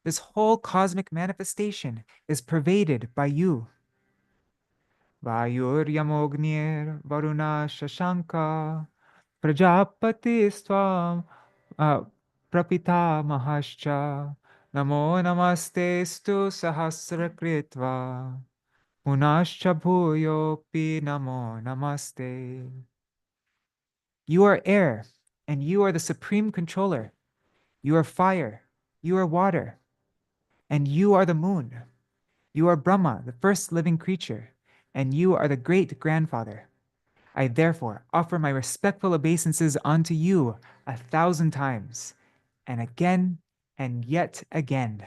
this whole cosmic manifestation is pervaded by you. Vayur Yamognir Varuna Shashanka Prajapati Swam Prapita Mahascha Namo Namaste Stu Sahasrakritva Punascha Bhuyopi Namo Namaste. You are air, and you are the supreme controller. You are fire, you are water, and you are the moon. You are Brahma, the first living creature, and you are the great grandfather. I therefore offer my respectful obeisances unto you 1,000 times, and again, and yet again.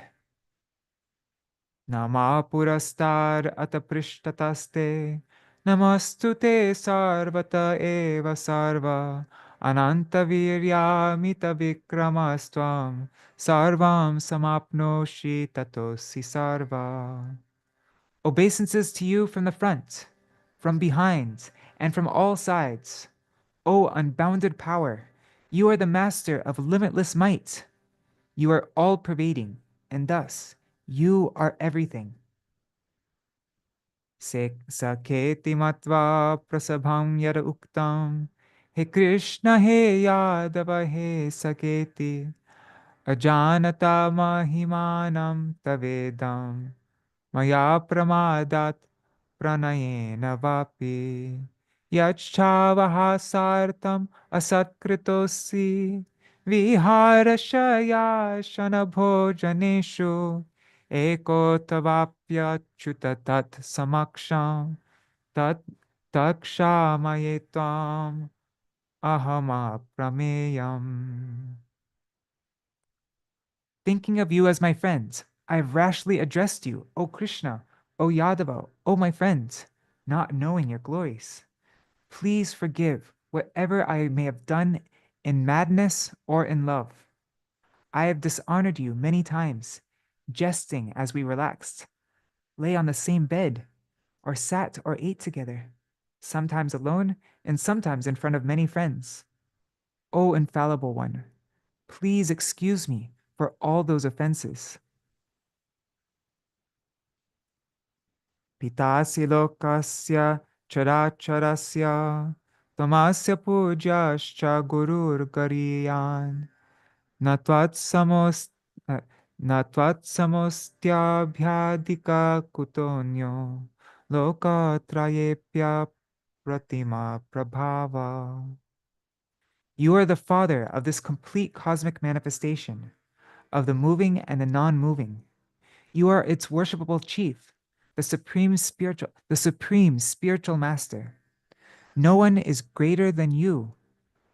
Nama purastar ataprishthataste, namastute sarvata eva sarva, ananta virya mita vikramastam, sarvam samapnoshi tatosi sarva. Obeisances to you from the front, from behind, and from all sides. O unbounded power, you are the master of limitless might. You are all-pervading, and thus you are everything. Saketi matva prasabham yara uktam, He Krishna he Yadava he Saketi, ajanata mahimanam tavedam maya pramadat pranayena vapi yachhavahasartam asatkritossi viharashaya shanabhojaneshu ekotavapyachuta tat samaksham tat takshamaye tvam ahama prameyam. Thinking of you as my friends, I have rashly addressed you, O Krishna, O Yadava, O my friends, not knowing your glories. Please forgive whatever I may have done in madness or in love. I have dishonored you many times, jesting as we relaxed, lay on the same bed, or sat or ate together, sometimes alone and sometimes in front of many friends. O infallible one, please excuse me for all those offenses. Pitasi lokasya characharasya tamasya pujaschа gurur gariyan natvat samos natvat samostyabhyadika kutonyo lokatrayepya pratima prabhava. You are the father of this complete cosmic manifestation, of the moving and the non-moving. You are its worshipable chief, the supreme spiritual master. No one is greater than you,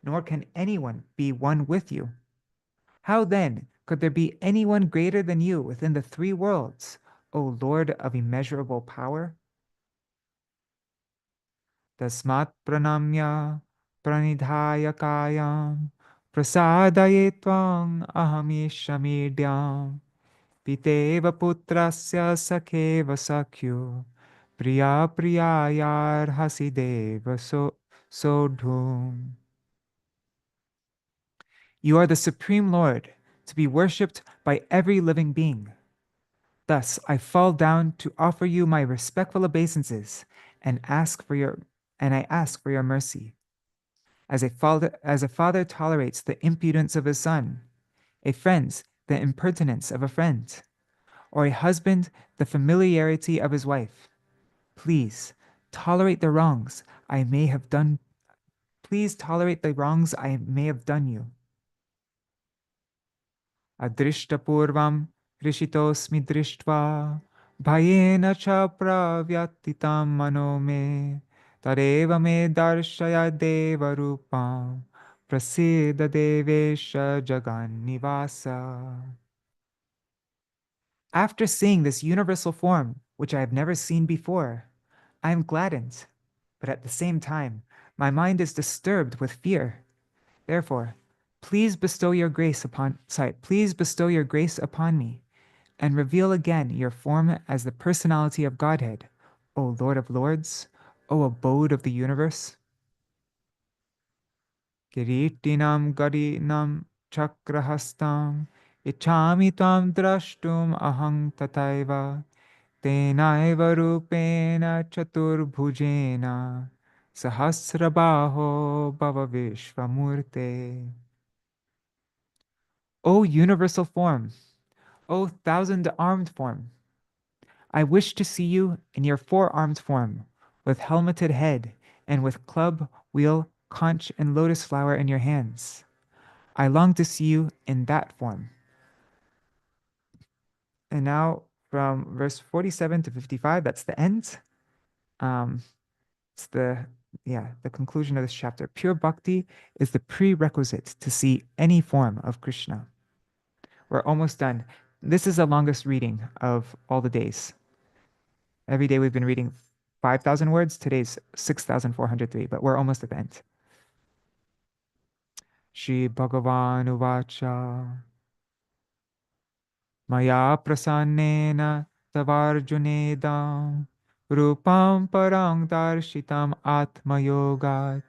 nor can anyone be one with you. How then could there be anyone greater than you within the three worlds, O Lord of immeasurable power? Tasmat pranamya pranidhaya kayam prasadaye tvang ahamishamidyam piteva putrasya sakheva sakhyo priya priyayar hasideva sodhum. You are the Supreme Lord, to be worshipped by every living being. Thus I fall down to offer you my respectful obeisances and ask for your mercy. As a father tolerates the impudence of his son, a friend the impertinence of a friend, or a husband the familiarity of his wife, please tolerate the wrongs I may have done. Please tolerate the wrongs I may have done you. Adrishtapurvam rishitosmi drishtva bhayena cha pravyatitam mano me tareva me darshaya deva rupam prasiddha devesha jagan nivasa. After seeing this universal form, which I have never seen before, I am gladdened, but at the same time, my mind is disturbed with fear. Therefore, please bestow your grace upon me and reveal again your form as the personality of Godhead, O Lord of Lords, O abode of the universe. Kiritinam garinam chakrahastam ichami tam drashtum ahang tataiva tenaiva rupena chaturbhujena sahasrabaho bhava vishvamurte. O universal form, O thousand-armed form, I wish to see you in your four-armed form, with helmeted head, and with club, wheel, conch, and lotus flower in your hands. I long to see you in that form. And now from verse 47 to 55, that's the end. It's the conclusion of this chapter. Pure bhakti is the prerequisite to see any form of Krishna. We're almost done. This is the longest reading of all the days. Every day we've been reading 5,000 words. Today's 6,403, but we're almost at the end. Shri Bhagavan Uvacha Maya Prasannena Tavarjunedam Rupam Parang Darshitam Atma Yogat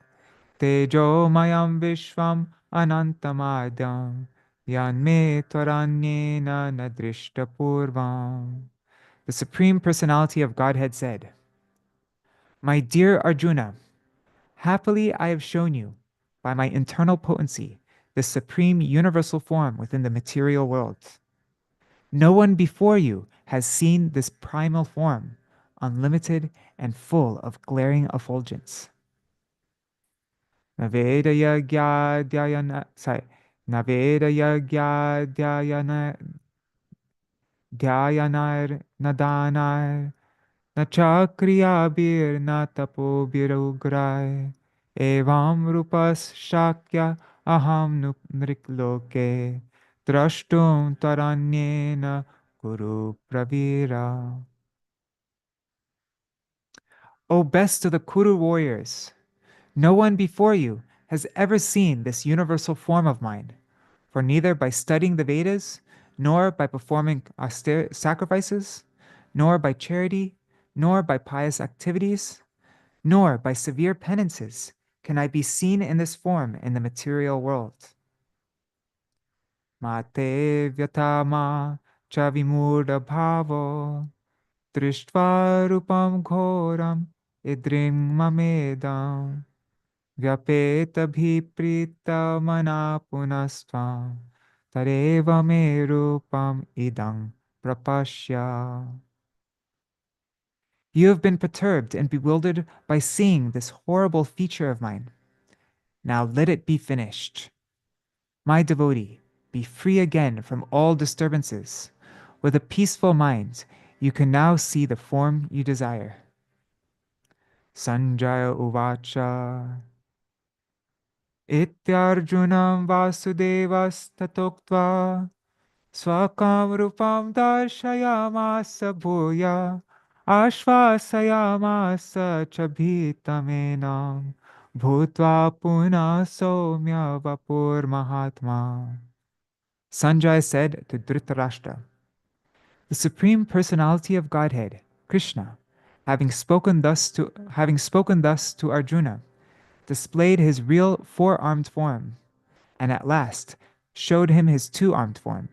Tejo Mayam Vishvam Anantamadam Yanme Tvaranyena Nadrishta Purvam. The Supreme Personality of Godhead said, My dear Arjuna, happily I have shown you, by my internal potency, the supreme universal form within the material world. No one before you has seen this primal form, unlimited and full of glaring effulgence. Naveda yagya dhyayana, sorry, Naveda yagya dhyayanar nadanar na chakriyabir na tapobirugrai evam rupas shakya aham nrikloke drashtum taranyena guru pravira. O best of the Kuru warriors, no one before you has ever seen this universal form of mine, for neither by studying the Vedas, nor by performing austere sacrifices, nor by charity, nor by pious activities, nor by severe penances can I be seen in this form in the material world. Mate vyatama cha vimurda bhavo drishtva rupam ghoram idrim mamedam vyapeta bhiprita mana punasvam tareva me rupam idam prapashya. You have been perturbed and bewildered by seeing this horrible feature of mine. Now let it be finished. My devotee, be free again from all disturbances. With a peaceful mind, you can now see the form you desire. Sanjaya uvacha ityarjunam vasudevastatoktva swakam rupam darshayamasa bhuya ashvasayamasa chabhitamenam bhutva puna somya vapur mahatma. Sanjaya said to Dhritarashtra, the Supreme Personality of Godhead, Krishna, having spoken thus to Arjuna, displayed his real four-armed form, and at last showed him his two-armed form,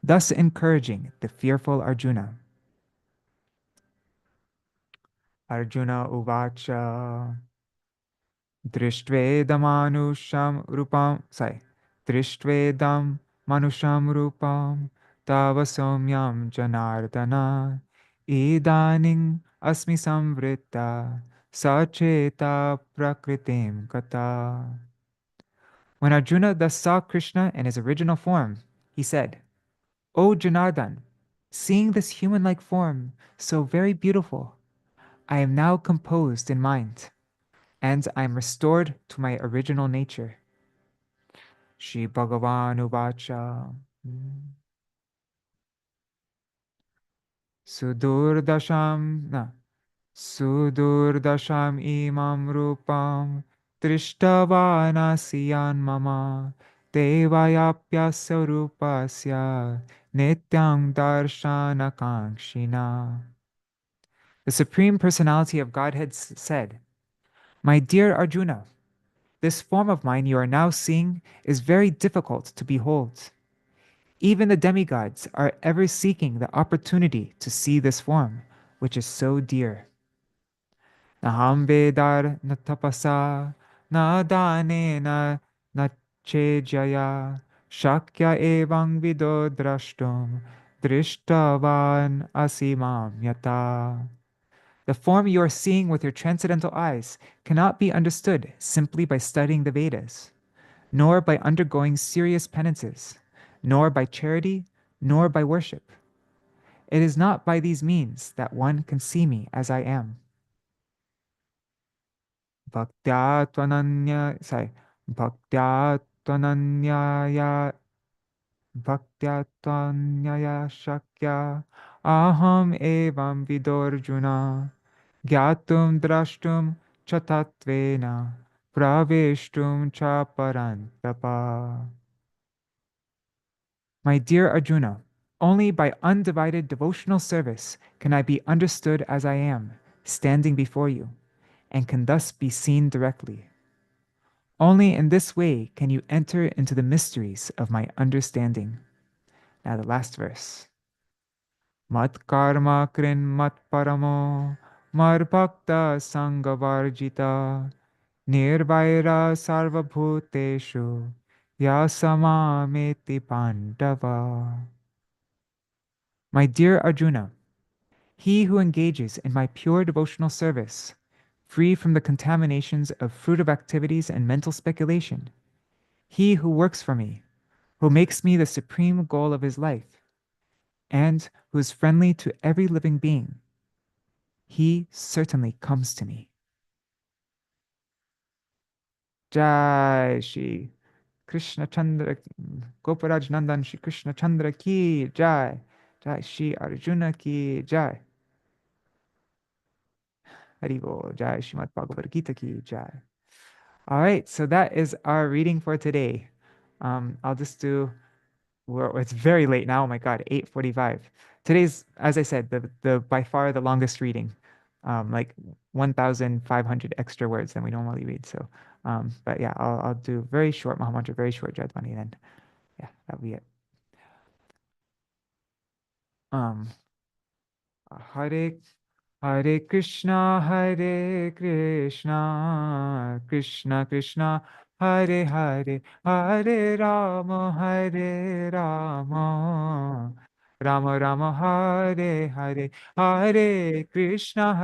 thus encouraging the fearful Arjuna. Arjuna uvacha drishtvedam manusham rupam tava somyam janardana idaning asmi samvrita sacheta prakritim kata. When Arjuna thus saw Krishna in his original form, he said, O Janardhan, seeing this human-like form, so very beautiful, I am now composed in mind, and I am restored to my original nature. Shri Bhagavan Uvacha Sudurdasham imam rupam Trishtavanasiyan mama Devayapyasya rupasya Nityam darshana kankshina. The Supreme Personality of Godhead said, My dear Arjuna, this form of mine you are now seeing is very difficult to behold. Even the demigods are ever seeking the opportunity to see this form, which is so dear. Naham vedar na tapasa na danena na chejaya shakya evang vido drashtum drishtavan asimam yata. The form you are seeing with your transcendental eyes cannot be understood simply by studying the Vedas, nor by undergoing serious penances, nor by charity, nor by worship. It is not by these means that one can see me as I am. Bhaktya tvananya, sorry, Bhaktya tvananyaya, Bhaktya tvanyaya shakya, aham evam vidorjuna, gyatum drashtum chatatvena, praveshtum cha parantapa. My dear Arjuna, only by undivided devotional service can I be understood as I am, standing before you, and can thus be seen directly. Only in this way can you enter into the mysteries of my understanding. Now the last verse. Mat karma krin mat paramo mar bhakta sangavarjita nirvaira sarva bhuteshu yasamameti pandava. My dear Arjuna, he who engages in my pure devotional service, free from the contaminations of fruitive activities and mental speculation, he who works for me, who makes me the supreme goal of his life, and who is friendly to every living being, he certainly comes to me. Jai Shri Krishna Chandra Goparaj Nandan Shri Krishna Chandra ki Jai. Jai Shri Arjuna ki Jai. Haribo Jai Srimad Bhagavad-gītā ki Jai. All right, so that is our reading for today. I'll just do. It's very late now. Oh my God, 8:45. Today's, as I said, the by far the longest reading, like 1,500 extra words than we normally read. So, but yeah, I'll do very short Mahamantra, very short Jadvani, and then yeah, that'll be it. Um, Hare Hare Krishna, Krishna Krishna, Hare Hare, Hare Rama, Rama Rama, Hare Hare, Hare Krishna,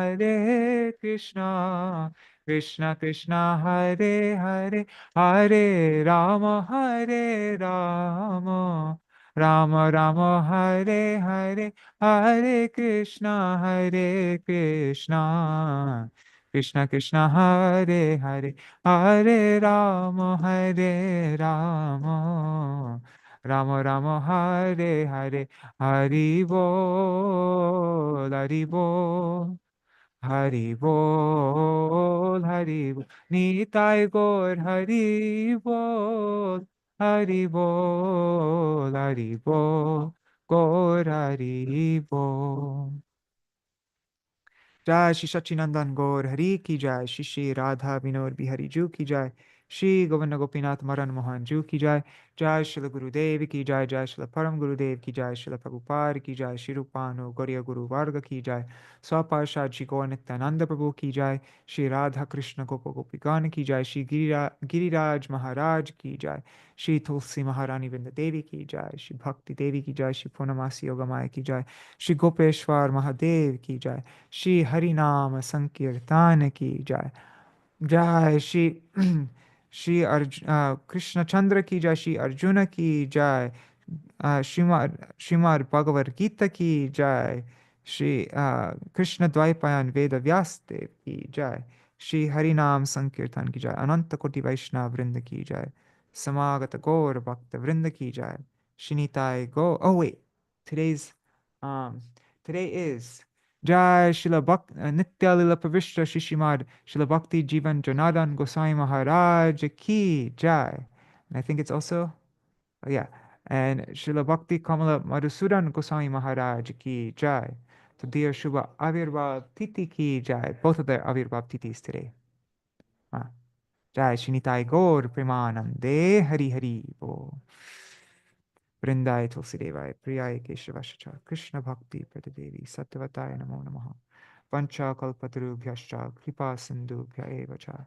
Krishna Krishna, Hare Hare, Hare Rama, Rama Rama, Hare Hare, Hare Krishna, Krishna Krishna, Hare Hare, Hare Rama, Rama Rama, Hare Hare, Hari Bol, Hari Bol. Hari Bol, Hari Bol, Nitai Gaur, Hari Bol, Hari Bol, Hari Bol, Gaur Hari Bol. Jai Shri Sachinandan Gaur Hari ki Jai, Shri Shri Radha Vinod Bihari Ju ki Jai, Shri Govinda Gopinath Maran Mohan Ju ki Jai, Jai Shri Gurudev ki Jai, Jai Shri Param Gurudev ki Jai, Shri Prabhupada ki Jai, Shri Rupanu Gauriya Guru Varga ki Jai, Swaparshad Shri Gaur Nityananda Prabhu ki Jai, Shri Radha Krishna Gopa Gopikan ki Jai, Shri Giriraj Maharaj ki Jai, Shri Tulsi Maharani Vrinda Devi ki Jai, Shri Bhakti Devi ki Jai, Shri Purnamasi Yogamaya ki Jai, Shri Gopeshwar Mahadev ki Jai, Shri Harinam Sankirtan ki Jai. Jai Shri Krishna Chandra ki Jai, Shri Arjuna ki Jai, Srimad Bhagavad-gītā ki Jai, Shri Krishna Dvaipayan Veda Vyasdev ki Jai, Shri Harinam Sankirtan ki Jai, Ananta Koti Vaishnava Vrinda ki Jai, Samagata Gaur Bhakta Vrinda ki Jai, Shinitai Go. Oh wait, today's today is Jai Srila Nitya Lila Pravishta Shishimad Srila Bhakti Jivan Janardhan Gosai Maharaj ki Jai. And I think it's also, oh yeah, and Srila Bhakti Kamala Madhusudan Gosai Maharaj ki Jai. So dear Shubha Avirbhav Titi ki Jai. Both of their Avirbhav Titis today. Jai Shinitai Gaur Premanande Hari Hari Bo. Vrindai Tulsidevai Priyai Keshavascha Krishna Bhakti Pradadevi Sattvatai Namo Namaha Vancha Kalpatarubhyascha Kripa Sindhubhya Eva Cha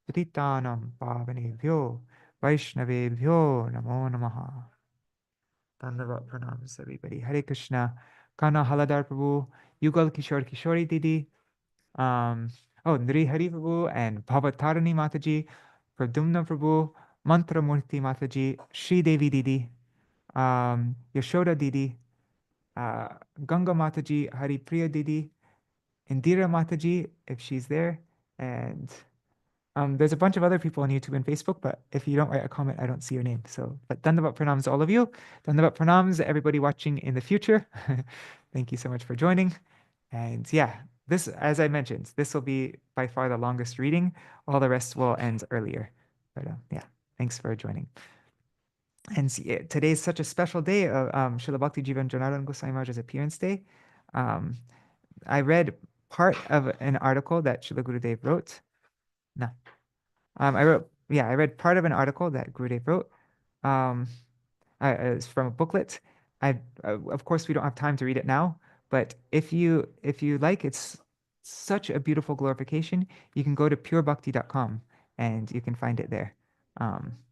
Patitanam Pavanebhyo Vaishnavebhyo Namo Namaha. Dandavat pranams everybody. Hare Krishna. Kana Haladar Prabhu, Yugal Kishore Kishori Didi, Nri Hari Prabhu and Bhavatarani Mataji, Pradumna Prabhu, Mantra Murti Mataji, Shri Devi Didi, Yashoda Didi, Ganga Mataji, Hari Priya Didi, Indira Mataji, if she's there, and there's a bunch of other people on YouTube and Facebook, but if you don't write a comment, I don't see your name. So, but Dandavat Pranams all of you. Dandavat Pranams everybody watching in the future. Thank you so much for joining. And yeah, this, as I mentioned, this will be by far the longest reading. All the rest will end earlier. But yeah, thanks for joining. And today's such a special day of Srila Bhakti Jivan Janardhan Goswami Maharaj's appearance day. I read part of an article that Srila Gurudev wrote. No. I read part of an article that Gurudev wrote. It's from a booklet. Of course, we don't have time to read it now, but if you like, it's such a beautiful glorification. You can go to purebhakti.com and you can find it there.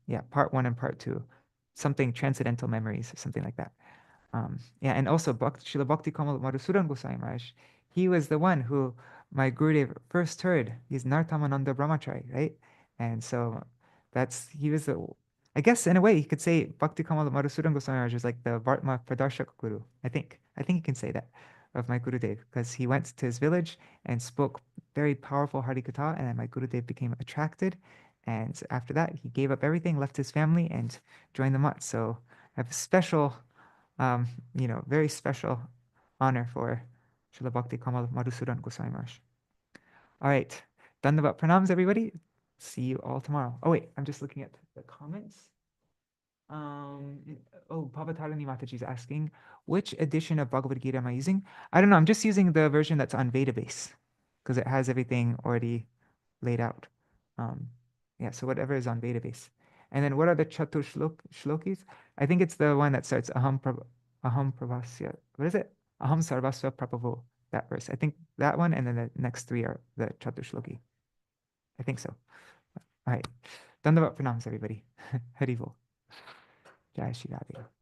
Yeah, part 1 and part 2, something transcendental memories or something like that. Yeah, and also Srila Bhakti Kamal Madhusudan Goswami Maharaj, he was the one who my Gurudev first heard. He's Nartamananda Brahmachari, right? And so he was the, I guess in a way you could say Bhakti Kamal Madhusudan Goswami Maharaj was like the Vartma Pradarshak Guru. I think you can say that of my Gurudev, because he went to his village and spoke very powerful Harikatha, and then my Gurudev became attracted. And after that, he gave up everything, left his family, and joined the Mutt. So I have a special very special honor for Srila Bhakti Kamal Madhusudan Goswami Maharaj. All right. Dandavat pranams, everybody. See you all tomorrow. Oh, wait. I'm just looking at the comments. Bhavatarani Mataji is asking, which edition of Bhagavad-gītā am I using? I don't know. I'm just using the version that's on Vedabase because it has everything already laid out. Yeah, so whatever is on Vedabase. And then what are the Chatur Shlokis? I think it's the one that starts Aham Pravasya. What is it? Aham Sarvasva Prabhavo. That verse. I think that one, and then the next 3 are the Chatur Shloki. I think so. All right. Dandavat pranams, everybody. Harivol. Jai Shri Radhe.